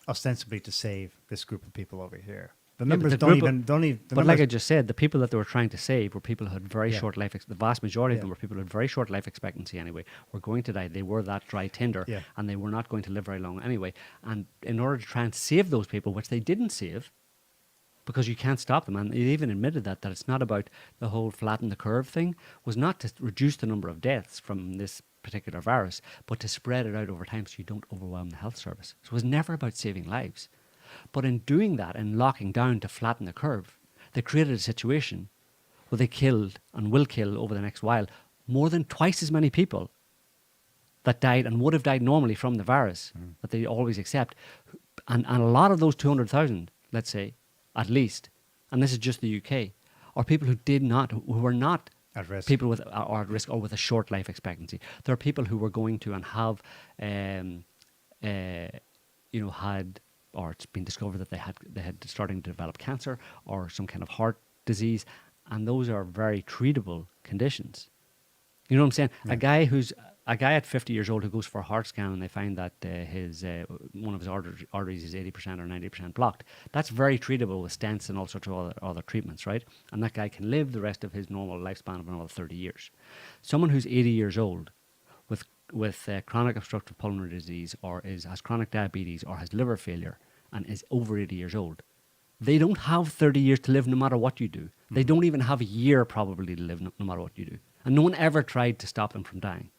ostensibly to save this group of people over here. The numbers don't even. But like I just said, the people that they were trying to save were people who had very short life. The vast majority of them were people who had very short life expectancy anyway. Were going to die. They were that dry tinder, and they were not going to live very long anyway. And in order to try and save those people, which they didn't save, because you can't stop them, and they even admitted that it's not about the whole flatten the curve thing, was not to reduce the number of deaths from this particular virus, but to spread it out over time so you don't overwhelm the health service. So it was never about saving lives. But in doing that and locking down to flatten the curve, they created a situation where they killed and will kill over the next while more than twice as many people that died and would have died normally from the virus that they always accept. And a lot of those 200,000, let's say, at least, and this is just the UK, are people who were not at risk. People with are at risk or with a short life expectancy. There are people who were going to and have, had, or it's been discovered that they had starting to develop cancer or some kind of heart disease, and those are very treatable conditions. You know what I'm saying? A guy at 50 years old who goes for a heart scan and they find that his one of his arteries is 80% or 90% blocked. That's very treatable with stents and all sorts of other treatments, right? And that guy can live the rest of his normal lifespan of another 30 years. Someone who's 80 years old with chronic obstructive pulmonary disease or has chronic diabetes or has liver failure and is over 80 years old, they don't have 30 years to live no matter what you do. They don't even have a year probably to live no matter what you do. And no one ever tried to stop them from dying.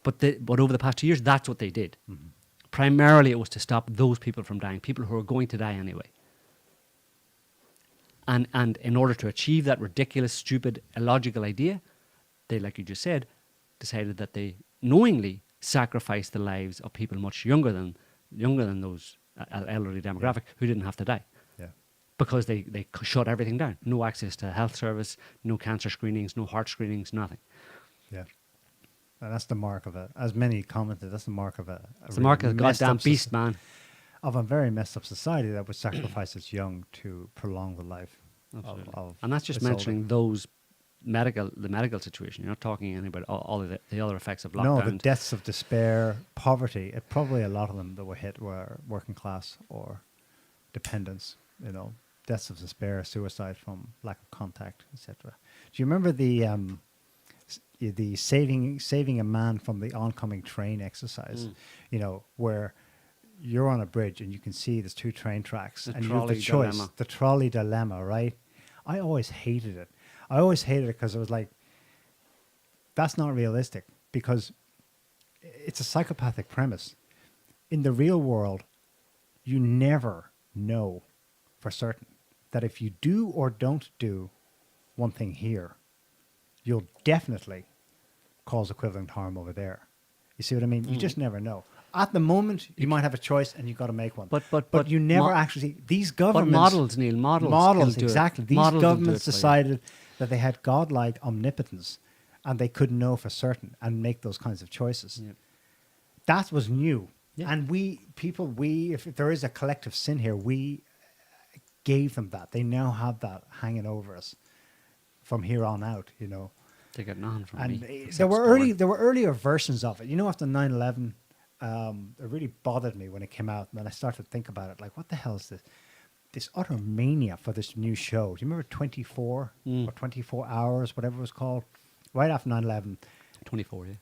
But over the past 2 years, that's what they did. Mm-hmm. Primarily, it was to stop those people from dying, people who are going to die anyway. And in order to achieve that ridiculous, stupid, illogical idea, they, like you just said, decided that they knowingly sacrificed the lives of people much younger than those elderly demographic who didn't have to die. Yeah. Because they shut everything down. No access to health service, no cancer screenings, no heart screenings, nothing. Yeah. And that's the mark of as many commented, that's the mark of it's the mark of a goddamn beast, man. Of a very messed up society that would sacrifice its young to prolong the life of and that's just mentioning those the medical situation. You're not talking about all of the other effects of lockdown. No, the deaths of despair, poverty. Probably a lot of them that were hit were working class or dependents. You know, deaths of despair, suicide from lack of contact, etc. Do you remember the saving a man from the oncoming train exercise? You know, where you're on a bridge and you can see there's two train tracks and you have the choice, dilemma. The trolley dilemma, right? I always hated it. I always hated it because it was like, that's not realistic, because it's a psychopathic premise. In the real world, you never know for certain that if you do or don't do one thing here, you'll definitely cause equivalent harm over there. You see what I mean? You just never know. At the moment, you might have a choice and you've got to make one. But you never actually... These governments... But models, Neil, models. Models, exactly. These governments decided that they had godlike omnipotence and they could know for certain and make those kinds of choices. Yeah. That was new. Yeah. And if there is a collective sin here, we gave them that. They now have that hanging over us from here on out, you know. They got none from and me. There were earlier versions of it. You know, after 9/11, it really bothered me when it came out. And then I started to think about it, like, what the hell is this? This utter mania for this new show. Do you remember 24 or 24 Hours, whatever it was called? Right after 9/11. 24, yeah.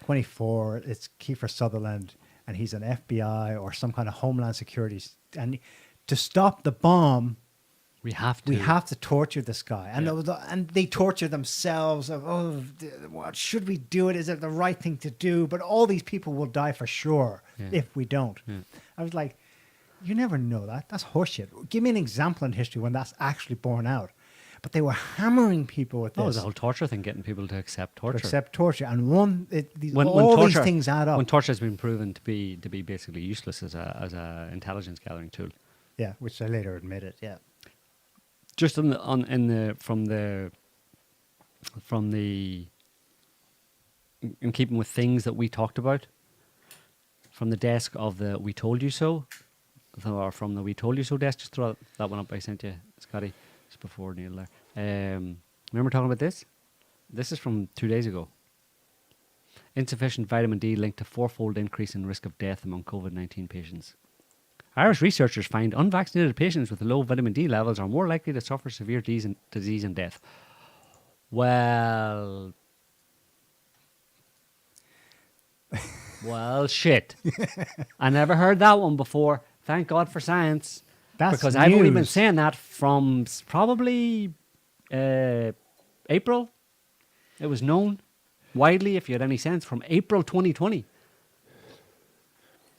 24, it's Kiefer Sutherland, and he's an FBI or some kind of Homeland Security. And to stop the bomb, we have to torture this guy. And and they torture themselves. What should we do it? Is it the right thing to do? But all these people will die for sure if we don't. Yeah. I was like, you never know that. That's horseshit. Give me an example in history when that's actually borne out. But they were hammering people with this. Oh, it was the whole torture thing, getting people to accept torture. And these things add up. When torture has been proven to be basically useless as a intelligence gathering tool. Yeah, which they later admitted. Yeah. Just from in keeping with things that we talked about, from the desk of the We Told You So, or from the We Told You So desk, just throw that one up I sent you, Scotty, just before Neil there. Remember talking about this? This is from 2 days ago. Insufficient vitamin D linked to 4-fold increase in risk of death among COVID-19 patients. Irish researchers find unvaccinated patients with low vitamin D levels are more likely to suffer severe disease and death. Well, shit. I never heard that one before. Thank God for science. That's because news. I've only been saying that from probably April. It was known widely, if you had any sense, from April 2020.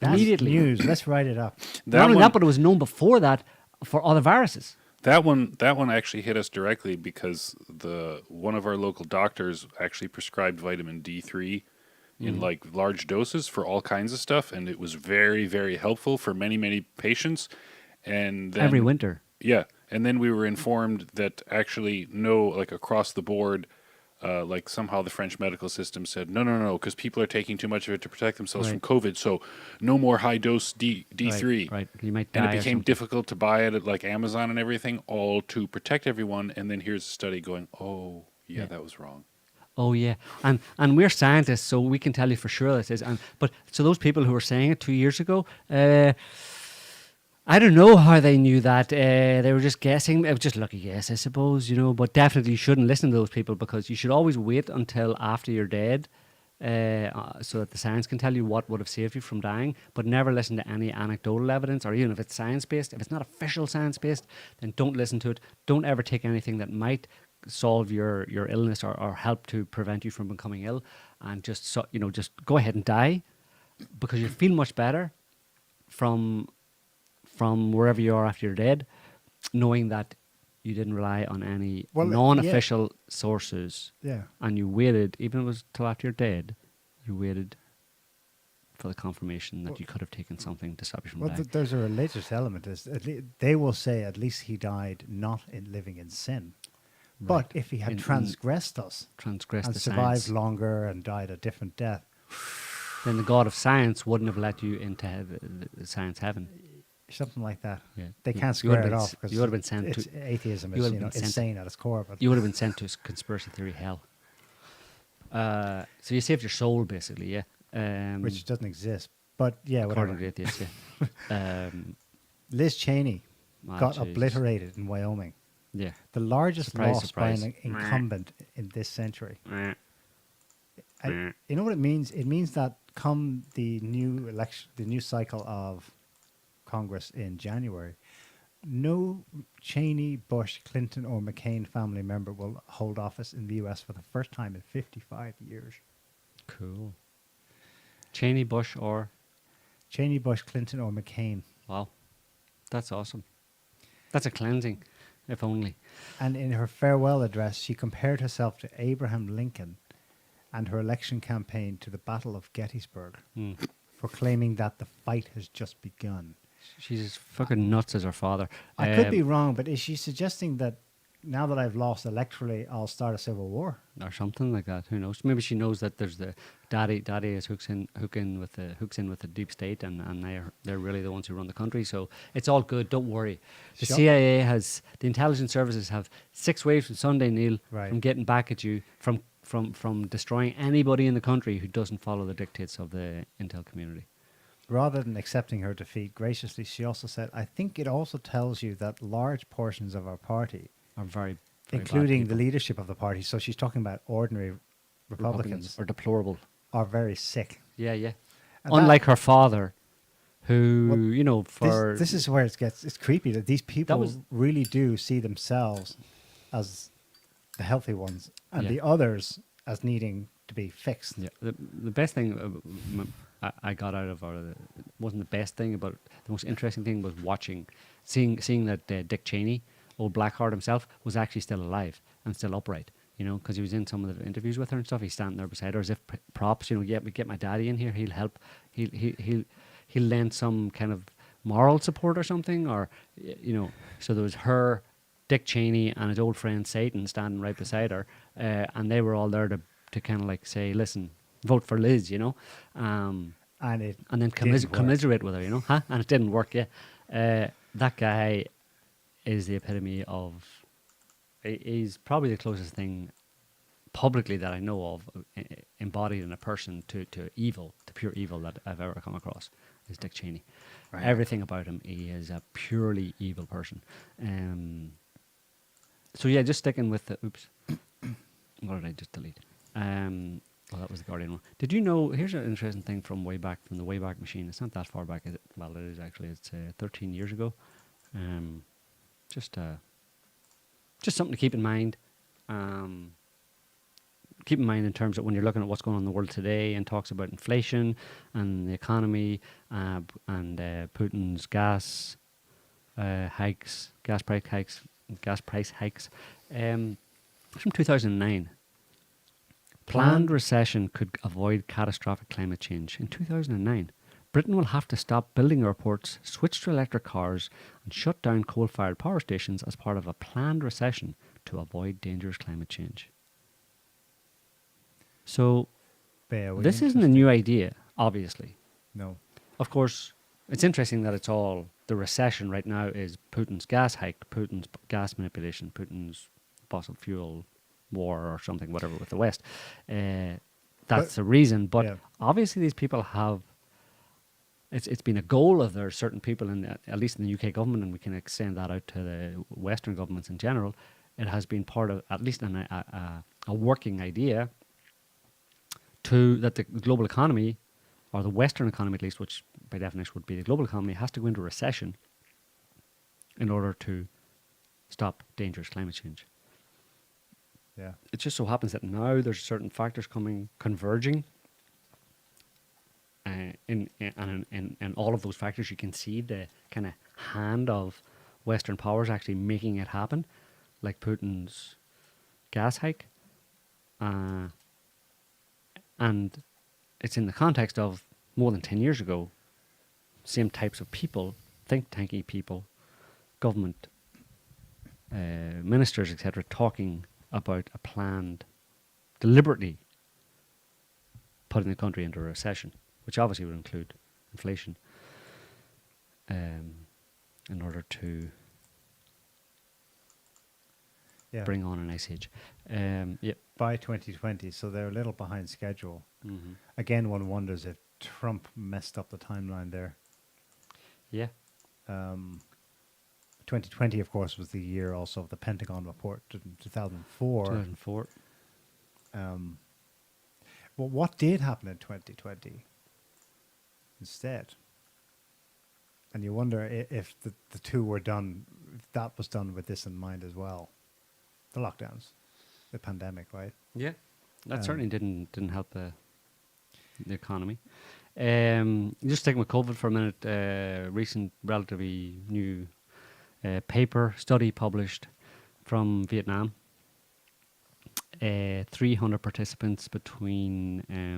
That's immediately. News. Let's write it up. Not only that, but it was known before that for other viruses. That one actually hit us directly because one of our local doctors actually prescribed vitamin D3 in like large doses for all kinds of stuff, and it was very, very helpful for many, many patients. And then, every winter. Yeah, and then we were informed that actually like across the board. Like somehow the French medical system said, no, because people are taking too much of it to protect themselves from COVID, so no more high-dose D3. Right, you might die. And it became difficult to buy it at like Amazon and everything, all to protect everyone, and then here's a study going, that was wrong. Oh yeah, and we're scientists, so we can tell you for sure this is. But so those people who were saying it 2 years ago, I don't know how they knew that. They were just guessing. It was just lucky guess, I suppose, But definitely you shouldn't listen to those people, because you should always wait until after you're dead, so that the science can tell you what would have saved you from dying. But never listen to any anecdotal evidence, or even if it's science-based. If it's not official science-based, then don't listen to it. Don't ever take anything that might solve your illness or help to prevent you from becoming ill, and just go ahead and die, because you feel much better from wherever you are after you're dead, knowing that you didn't rely on any non-official sources, and you waited, even if it was till after you're dead, you waited for the confirmation that you could have taken something to stop you from dying. There's a religious element. They will say at least he died not in living in sin. Right. But if he had transgressed us and the survived science, longer and died a different death, then the God of science wouldn't have let you into the science heaven. something like that. Yeah. They can't You would square have it been off because you would have been sent to atheism you is would have been sent- insane at its core. But you would have been sent to conspiracy theory hell. So you saved your soul, basically, yeah. which doesn't exist. But yeah, whatever. according to atheists, yeah. Liz Cheney got Jesus. obliterated in Wyoming. Yeah. The largest Surprise, loss surprise. by an incumbent in this century. Eh. You know what it means? It means that come the new election, the new cycle of Congress in January, no Cheney, Bush, Clinton, or McCain family member will hold office in the U.S. for the first time in 55 years. Cool. Cheney, Bush, or Cheney, Bush, Clinton, or McCain. wow, that's awesome. That's a cleansing, if only. And in her farewell address, she compared herself to Abraham Lincoln and her election campaign to the Battle of Gettysburg, proclaiming that the fight has just begun. She's as fucking nuts as her father. I could be wrong, but is she suggesting that now that I've lost electorally, I'll start a civil war? Or something like that. Who knows? Maybe she knows that there's the daddy is hooks in with the deep state, and they're really the ones who run the country. So it's all good. Don't worry. The Sure. CIA the intelligence services have 6 ways from Sunday, Neil, Right. from getting back at you, from destroying anybody in the country who doesn't follow the dictates of the intel community. Rather than accepting her defeat graciously, she also said, I think it also tells you that large portions of our party, Are very bad including the people. leadership of the party, so she's talking about ordinary Republicans, are deplorable. are very sick. Yeah, yeah. And Unlike her father, who Well, for this is where it's creepy that these people was- really do see themselves as the healthy ones and Yeah. the others as needing to be fixed. Yeah, the best thing I got out of it wasn't the best thing, but the most interesting thing was seeing that Dick Cheney, old Blackheart himself, was actually still alive and still upright. Because he was in some of the interviews with her and stuff. He's standing there beside her as if props. Yeah, we get my daddy in here. He'll help. He'll lend some kind of moral support or something, or So there was her, Dick Cheney, and his old friend Satan standing right beside her, and they were all there to kind of like say, listen, vote for Liz, And and then didn't work. commiserate with her, huh? And it didn't work, yeah. That guy is the epitome of. He's probably the closest thing publicly that I know of embodied in a person to evil, to pure evil that I've ever come across, is Dick Cheney. Right. Everything about him, he is a purely evil person. So yeah, just sticking with the oops. What did I just delete? Well, that was the Guardian one. Did you know? Here's an interesting thing from the Wayback Machine. It's not that far back, is it? Well, it is actually. It's 13 years ago. Just something to keep in mind. Keep in mind in terms of when you're looking at what's going on in the world today, and talks about inflation and the economy and Putin's gas price hikes. From 2009. Planned recession could avoid catastrophic climate change. In 2009, Britain will have to stop building airports, switch to electric cars, and shut down coal-fired power stations as part of a planned recession to avoid dangerous climate change. So, this isn't a new idea, obviously. No. Of course, it's interesting that it's all the recession right now is Putin's gas hike, Putin's gas manipulation, Putin's fossil fuel war or something, whatever, with the West. That's But- the reason. But yeah. obviously, these people have. It's been a goal of there certain people, at least in the UK government, and we can extend that out to the Western governments in general. It has been part of at least a working idea that the global economy, or the Western economy at least, which by definition would be the global economy, has to go into recession in order to stop dangerous climate change. Yeah. It just so happens that now there's certain factors converging. In all of those factors, you can see the kind of hand of Western powers actually making it happen, like Putin's gas hike. And it's in the context of more than 10 years ago, same types of people, think tanky people, government ministers, etc., talking about a planned, deliberately putting the country into a recession, which obviously would include inflation, in order to bring on an ice age. By 2020, so they're a little behind schedule. Mm-hmm. Again, one wonders if Trump messed up the timeline there. Yeah. 2020, of course, was the year also of the Pentagon report in 2004. 2004. Well, what did happen in 2020 instead? And you wonder if the two were done, if that was done with this in mind as well. The lockdowns, the pandemic, right? Yeah. That certainly didn't help the economy. Just sticking with COVID for a minute, recent, relatively new study published from Vietnam. 300 participants between, I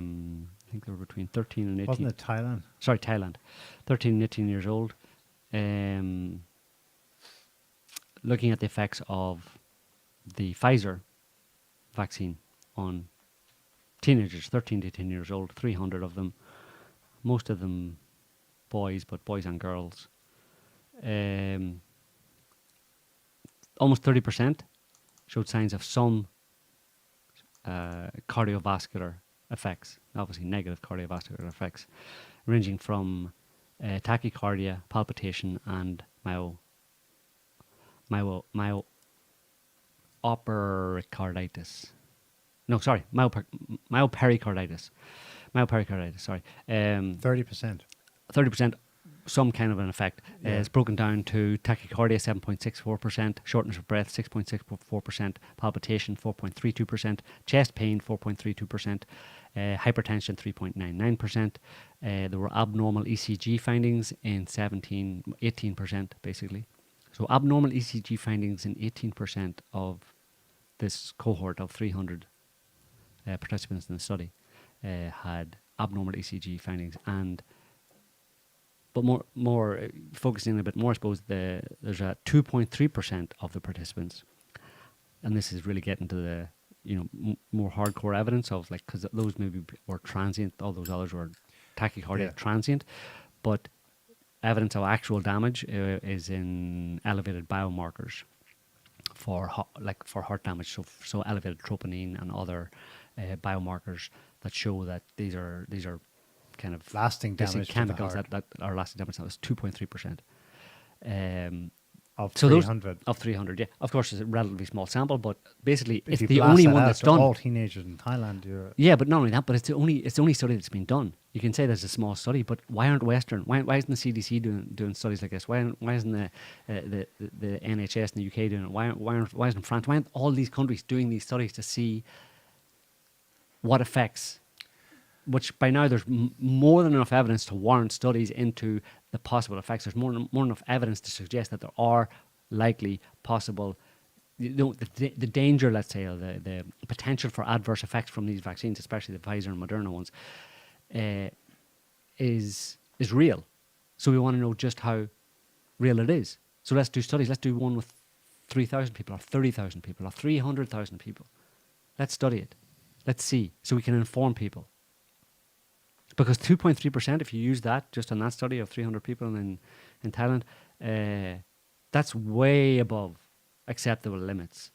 think they were between 13 and 18. Wasn't it Thailand? Sorry, Thailand. 13 and 18 years old. Looking at the effects of the Pfizer vaccine on teenagers, 13 to 18 years old, 300 of them. Most of them boys, but boys and girls. Almost 30% showed signs of some cardiovascular effects, obviously negative cardiovascular effects, ranging from tachycardia, palpitation, and myopericarditis. No, sorry, myopericarditis. Myopericarditis, sorry. 30%. 30%, some kind of an effect. It's broken down to tachycardia, 7.64%, shortness of breath, 6.64%, palpitation, 4.32%, chest pain, 4.32%, hypertension, 3.99%. There were abnormal ECG findings in 18%, basically. So abnormal ECG findings in 18% of this cohort of 300 participants in the study had abnormal ECG findings, but more focusing a bit more, I suppose there's a 2.3% of the participants, and this is really getting to the more hardcore evidence of, like, because those maybe were transient, all those others were tachycardia transient, but evidence of actual damage is in elevated biomarkers for heart damage, so elevated troponin and other biomarkers that show that these are kind of Lasting damage to the chemicals heart. that are lasting damage. That was 2.3%. Of So 300. Of 300, yeah. Of course, it's a relatively small sample, but basically If it's you the blast only that one out that's to done. all teenagers in Thailand, Yeah, but not only that, but it's the only study that's been done. You can say there's a small study, but why aren't Western? Why isn't the CDC doing studies like this? Why isn't the NHS in the UK doing it? Why isn't France? Why aren't all these countries doing these studies to see what effects? Which by now there's more than enough evidence to warrant studies into the possible effects. There's more enough evidence to suggest that there are likely possible, the danger, let's say, or the potential for adverse effects from these vaccines, especially the Pfizer and Moderna ones, is real. So we want to know just how real it is. So let's do studies. Let's do one with 3,000 people, or 30,000 people, or 300,000 people. Let's study it. Let's see, so we can inform people. Because 2.3%, if you use that just on that study of 300 people in Thailand, that's way above acceptable limits.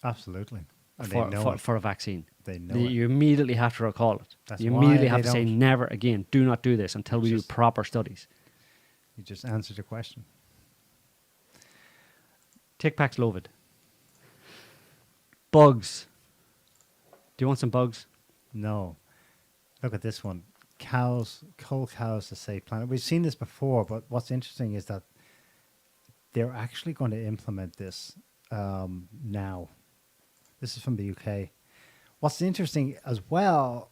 absolutely. And they know it. for a vaccine. They know it. You immediately have to recall it. That's You why immediately they have to say, don't. never again, do not do this until we do Just- proper studies. You just answered the question. Tic Tacs Lovid. Bugs. Do you want some bugs? No. Look at this one. Cows, cold cows to save planet. We've seen this before, but what's interesting is that they're actually going to implement this now. This is from the UK. What's interesting as well,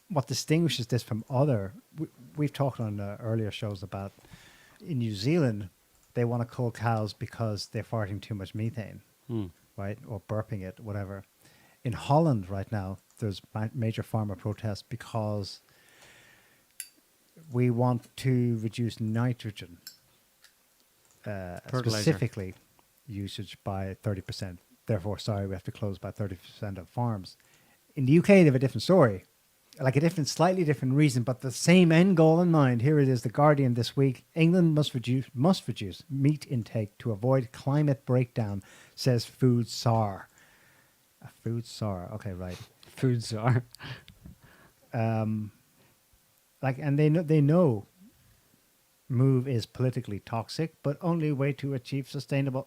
what distinguishes this from other, we've talked on earlier shows about in New Zealand, they want to cull cows because they're farting too much methane, right? Or burping it, whatever. In Holland right now, there's major farmer protests because we want to reduce nitrogen, Fertilizer. specifically usage by 30%. Therefore, sorry, we have to close by 30% of farms. In the UK, they have a different story, like a different, slightly different reason, but the same end goal in mind. Here it is, The Guardian this week. England must reduce meat intake to avoid climate breakdown, says food czar. A food czar. Okay, right. Foods are. Like, and they know move is politically toxic, but only way to achieve sustainable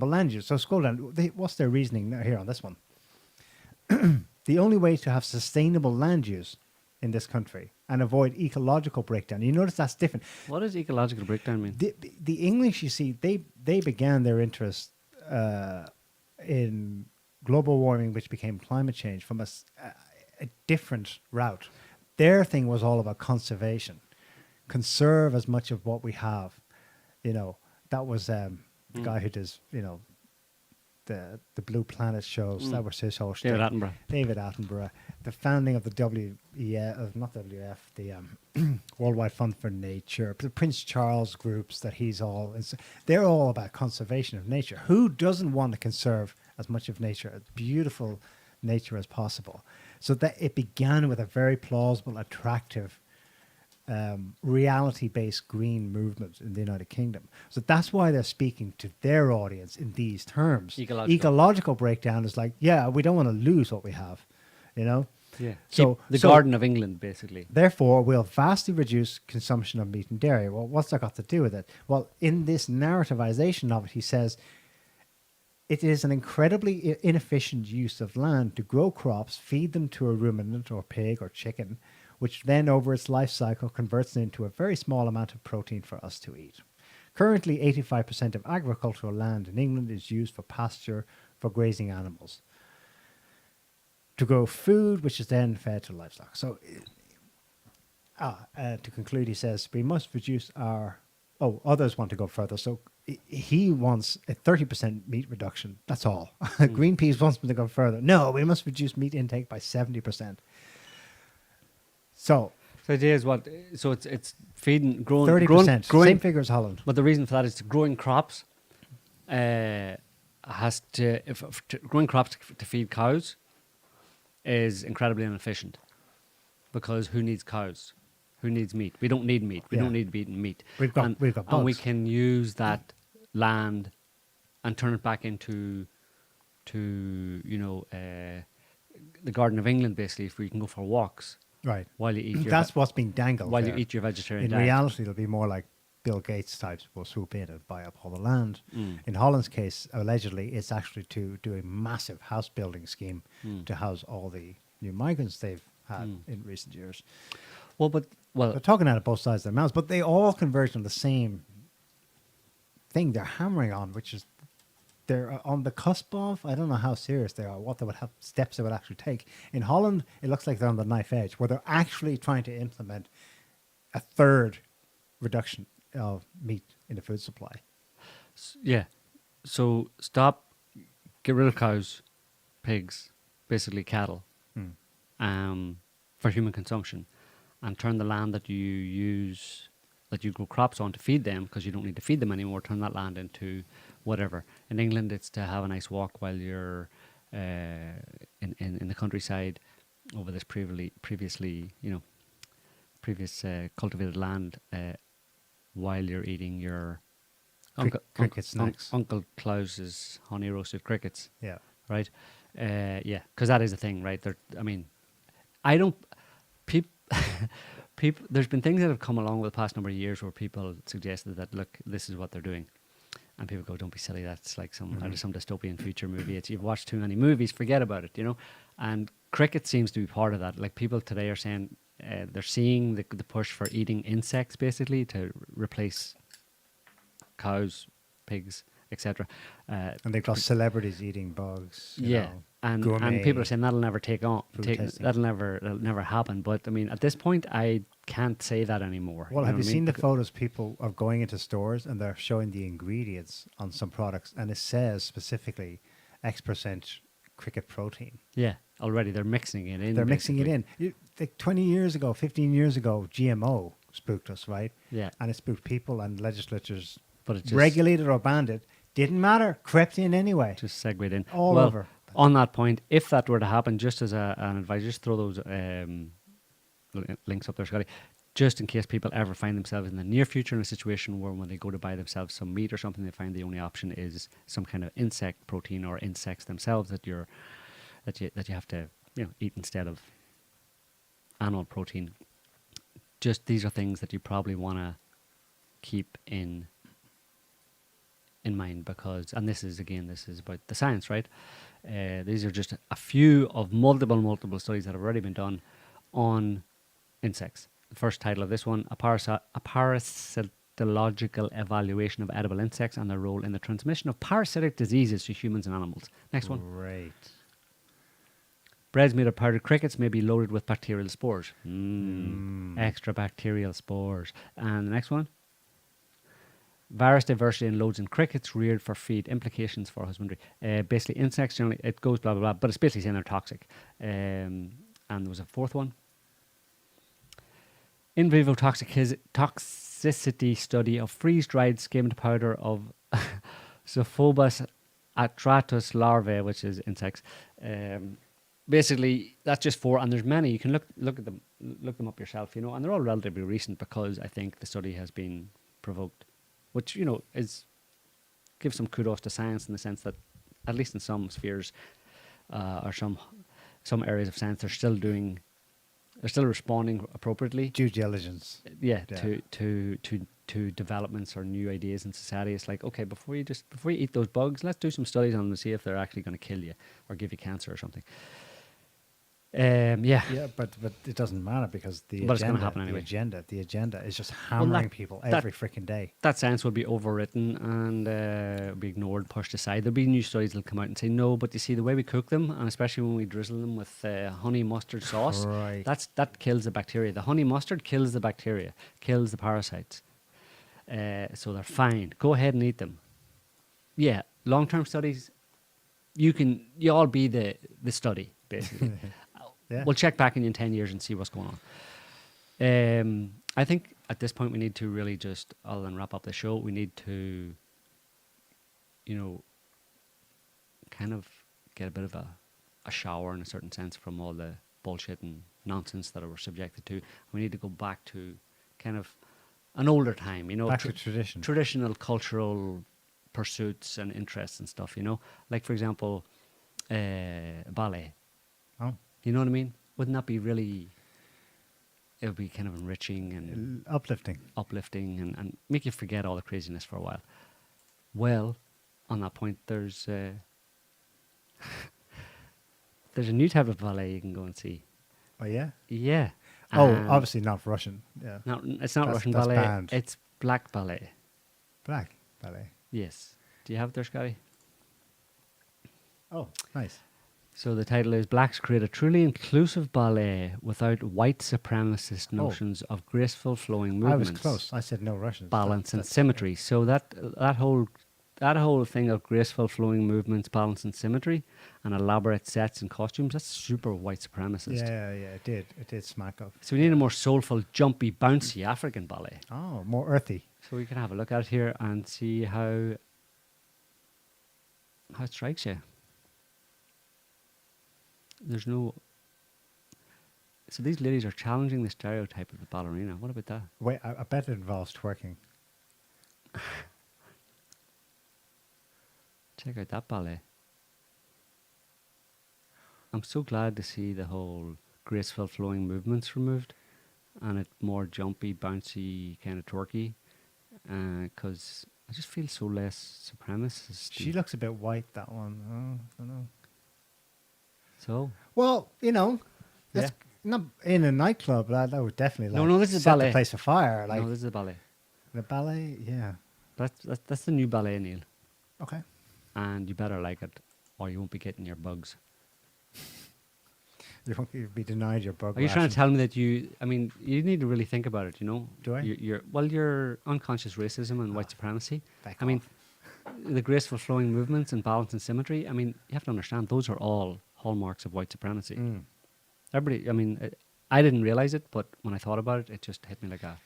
land use. So scroll down. What's their reasoning now here on this one? The only way to have sustainable land use in this country and avoid ecological breakdown. You notice that's different. What does ecological breakdown mean? The English, you see, they began their interest in global warming, which became climate change, from a different route. Their thing was all about conservation. Conserve as much of what we have. You know, that was the guy who does, you know, the Blue Planet shows. That was his whole shtick. David Attenborough. The founding of the the Worldwide Fund for Nature, the Prince Charles groups that they're all about conservation of nature. Who doesn't want to conserve as much of nature, as beautiful nature as possible? So that it began with a very plausible, attractive, reality-based green movement in the United Kingdom. So that's why they're speaking to their audience in these terms. Ecological breakdown is like, yeah, we don't want to lose what we have, you know? Yeah. So the Garden of England, basically. Therefore, we'll vastly reduce consumption of meat and dairy. Well, what's that got to do with it? Well, in this narrativization of it, he says, it is an incredibly inefficient use of land to grow crops, feed them to a ruminant or pig or chicken, which then over its life cycle converts it into a very small amount of protein for us to eat. Currently, 85% of agricultural land in England is used for pasture for grazing animals, to grow food, which is then fed to livestock. So, to conclude, he says, we must reduce others want to go further. So he wants a 30% meat reduction. That's all. Greenpeace wants them to go further. No, we must reduce meat intake by 70%. So the idea is what? So it's feeding, growing 30%. growing, Same figure as Holland. But the reason for that is growing crops growing crops to feed cows is incredibly inefficient, because who needs cows? Who needs meat? We don't need meat. We don't need to be eating meat. We've got and we bugs. can use that land and turn it back into the Garden of England, basically, if we can go for walks. Right. While you eat That's what's being dangled while there. you eat your vegetarian In diet. reality, it'll be more like Bill Gates types will swoop in and buy up all the land. In Holland's case, allegedly, it's actually to do a massive house building scheme to house all the new migrants they've had in recent years. They're talking out of both sides of their mouths, but they all converge on the same thing they're hammering on, which is they're on the cusp of, I don't know how serious they are, what they would have, steps they would actually take. In Holland, it looks like they're on the knife edge, where they're actually trying to implement a third reduction of meat in the food supply. Yeah. So get rid of cows, pigs, basically cattle, for human consumption, and turn the land that you grow crops on to feed them, because you don't need to feed them anymore, turn that land into whatever. In England, it's to have a nice walk while you're in the countryside over this previous cultivated land, while you're eating your Cricket snacks. Uncle Klaus's honey roasted crickets. Yeah. Right. Yeah, because that is a thing, right? I mean, I don't. People, people. There's been things that have come along with the past number of years where people suggested that, look, this is what they're doing, and people go, "Don't be silly. That's like some out of some dystopian future movie. It's you've watched too many movies. Forget about it." You know. And cricket seems to be part of that. Like people today are saying they're seeing the push for eating insects basically to replace cows, pigs, etc. And they've got celebrities eating bugs. You Yeah, know, and gourmet people are saying that'll never food testing. that'll never happen. But I mean, at this point, I can't say that anymore. Well, know have what you I mean? seen the photos people are going into stores and they're showing the ingredients on some products, and it says specifically X% cricket protein. Yeah, already they're mixing it in. They're mixing it basically. in. Like 20 years ago, 15 years ago, GMO spooked us, right? Yeah, And it spooked people, and legislatures but it just regulated or banned it. Didn't matter. Crept in anyway. just segued in. All well, over. on that point, if that were to happen, just as an advice, just throw those links up there, Scotty, just in case people ever find themselves in the near future in a situation where when they go to buy themselves some meat or something, they find the only option is some kind of insect protein or insects themselves that you have to eat instead of animal protein. Just these are things that you probably want to keep in mind, because, and this is about the science, right? These are just a few of multiple studies that have already been done on insects. The first title of this one, a parasitological evaluation of edible insects and their role in the transmission of parasitic diseases to humans and animals. Next one. Great. Breads made of powdered crickets may be loaded with bacterial spores. Extra bacterial spores. And the next one. Virus diversity in loads in crickets reared for feed. Implications for husbandry. Basically, insects generally, it goes blah, blah, blah, but it's basically saying they're toxic. And there was a fourth one. In vivo toxicity study of freeze-dried skimmed powder of Sophobus atratus larvae, which is insects. Basically, that's just four, and there's many. You can look at them, look them up yourself, and they're all relatively recent because I think the study has been provoked, which gives some kudos to science in the sense that, at least in some spheres or some areas of science, they're still responding appropriately. Due diligence. Yeah. To developments or new ideas in society. It's like, okay, before you eat those bugs, let's do some studies on them to see if they're actually going to kill you or give you cancer or something. Yeah, but it doesn't matter because But it's gonna happen anyway. The agenda is just hammering people every freaking day. that science will be overwritten and be ignored, pushed aside. There'll be new studies that'll come out and say no, but you see the way we cook them, and especially when we drizzle them with honey mustard sauce, Right. that kills the bacteria. The honey mustard kills the bacteria, kills the parasites. So they're fine. Go ahead and eat them. Yeah, long-term studies. You all be the study basically. Yeah. We'll check back in 10 years and see what's going on. I think at this point we need to really just, other than wrap up the show, we need to, kind of get a bit of a shower in a certain sense from all the bullshit and nonsense that we're subjected to. We need to go back to kind of an older time, Back to tradition. traditional cultural pursuits and interests and stuff, like, for example, ballet. Oh. You know what I mean? Wouldn't that be really... It would be kind of enriching and Uplifting. and make you forget all the craziness for a while. Well, on that point, there's a new type of ballet you can go and see. Oh, yeah? Yeah. Oh, obviously not Russian. Yeah. No, it's not Russian that's ballet. banned. It's black ballet. Black ballet. Yes. Do you have it there, Scotty? Oh, nice. So the title is Blacks Create a Truly Inclusive Ballet Without White Supremacist Notions of Graceful Flowing Movements. I was close. I said no Russians. Balance and symmetry. So that whole thing of graceful flowing movements, balance and symmetry, and elaborate sets and costumes, that's super white supremacist. Yeah, it did. It did smack up. So we need a more soulful, jumpy, bouncy African ballet. Oh, more earthy. So we can have a look at it here and see how it strikes you. There's no... So these ladies are challenging the stereotype of the ballerina. What about that? Wait, I bet it involves twerking. Check out that ballet. I'm so glad to see the whole graceful flowing movements removed, and it more jumpy, bouncy, kind of twerky, because I just feel so less supremacist. She looks a bit white, that one. Oh, I don't know. So Well, you know, Yeah. that's not in a nightclub. That would definitely like No, this is set ballet. the place afire. Like no, this is a ballet. the ballet, yeah. That's the new ballet, Neil, Okay. and you better like it, or you won't be getting your bugs. You won't be denied your bug. Are you trying ration. to tell me that you? I mean, you need to really think about it. You know? Do I? Your unconscious racism and white supremacy. Back I mean, off. the graceful flowing movements and balance and symmetry. I mean, you have to understand those are all hallmarks of white supremacy. Mm. Everybody. I mean, I didn't realize it, but when I thought about it, it just hit me like a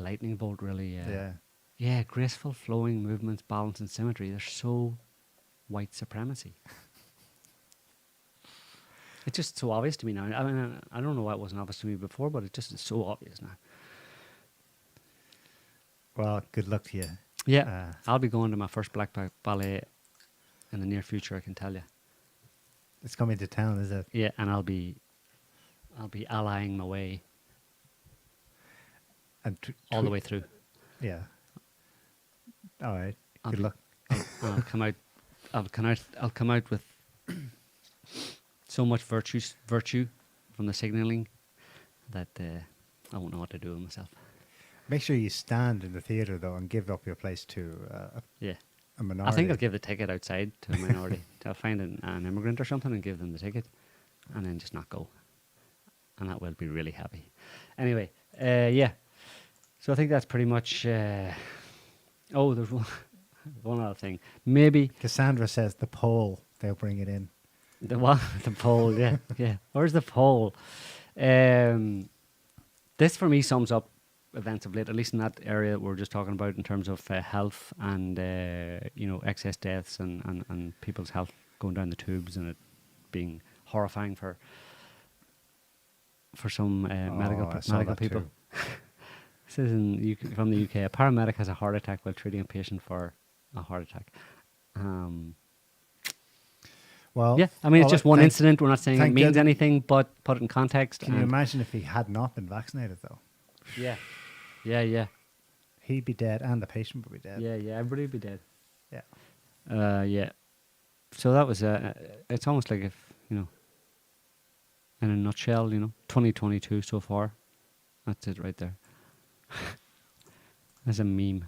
lightning bolt. Really. Yeah. Yeah, graceful flowing movements, balance and symmetry. They're so white supremacy. It's just so obvious to me now. I mean, I don't know why it wasn't obvious to me before, but it just is so obvious now. Well, good luck to you. Yeah, I'll be going to my first black ballet in the near future, I can tell you. It's coming to town, is it? Yeah, and I'll be allying my way And all the way through. Yeah. All right. I'll Good be- luck. I'll come out with so much virtue from the signalling that I won't know what to do with myself. Make sure you stand in the theatre though and give up your place to Yeah. a minority. I think I'll give the ticket outside to a minority. I'll find an immigrant or something and give them the ticket, and then just not go. And that will be really happy. Anyway, yeah. So I think that's pretty much. Oh, there's one other thing. Maybe Cassandra says the poll. They'll bring it in. the what? The poll. Yeah, yeah. Where's the poll? This for me sums up events of late, at least in that area that we were just talking about in terms of health and excess deaths and people's health going down the tubes and it being horrifying for some I saw medical that people. too. This is from the UK. A paramedic has a heart attack while treating a patient for a heart attack. Well, Yeah, I mean, it's just one thank- incident. We're not saying it thank means goodness- anything, but put it in context. Can you and- imagine if he had not been vaccinated though? Yeah, yeah. He'd be dead and the patient would be dead. Yeah, everybody would be dead. Yeah. Yeah. So that was it's almost like if, in a nutshell, 2022 so far. That's it right there. That's a meme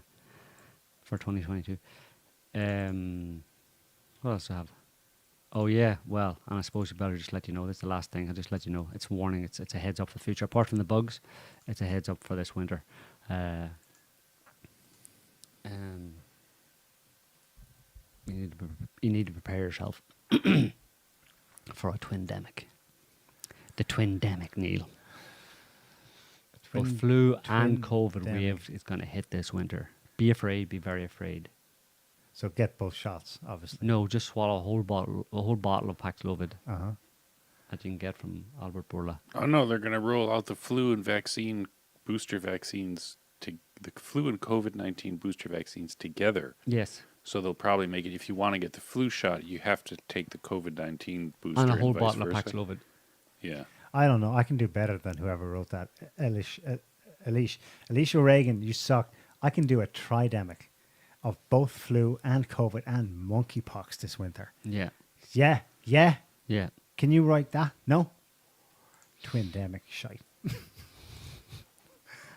for 2022. What else do I have? Oh yeah, well, and I suppose you better just let you know. That's the last thing. I'll just let you know. It's a warning. It's a heads up for the future. Apart from the bugs, it's a heads up for this winter. You need to prepare yourself for a twindemic. The twindemic, Neil. Both flu and COVID twindemic. wave is going to hit this winter. Be afraid. Be very afraid. So get both shots, obviously. No, just swallow a whole bottle of Paxlovid Uh-huh. that you can get from Albert Bourla. Oh no, they're going to roll out the flu and vaccine booster vaccines the flu and COVID-19 booster vaccines together. Yes, So they'll probably make it, if you want to get the flu shot, you have to take the COVID-19 booster and a whole vice bottle of versa. Paxlovid. Yeah. I don't know. I can do better than whoever wrote that. Alicia Reagan, you suck. I can do a tridemic of both flu and COVID and monkeypox this winter. Yeah, Yeah. yeah. Can you write that? No? Twindemic shite.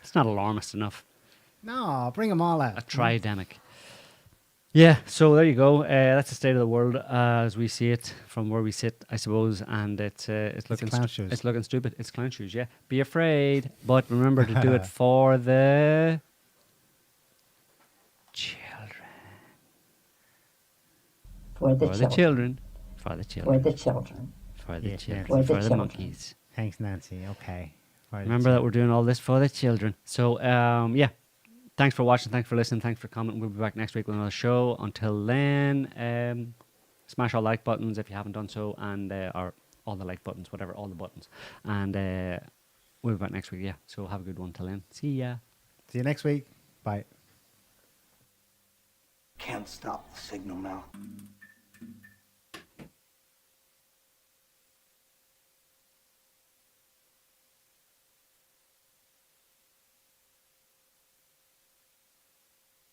It's not alarmist enough. No, bring them all A out. tridemic. Yeah, so there you go. That's the state of the world as we see it from where we sit, I suppose. And it's looking clown shoes. It's looking stupid. It's clown shoes. Yeah, be afraid, but remember to do it for the children. For the children. children. For the For children. the children. For the Yeah, children. for the For the children. monkeys. Thanks, Nancy. Okay. Right. Remember that we're doing all this for the children. So, yeah. Thanks for watching. Thanks for listening. Thanks for commenting. We'll be back next week with another show. Until then, smash all like buttons if you haven't done so, and or all the like buttons, whatever, all the buttons. And we'll be back next week. Yeah. So have a good one. Till then. See ya. See you next week. Bye. Can't stop the signal now.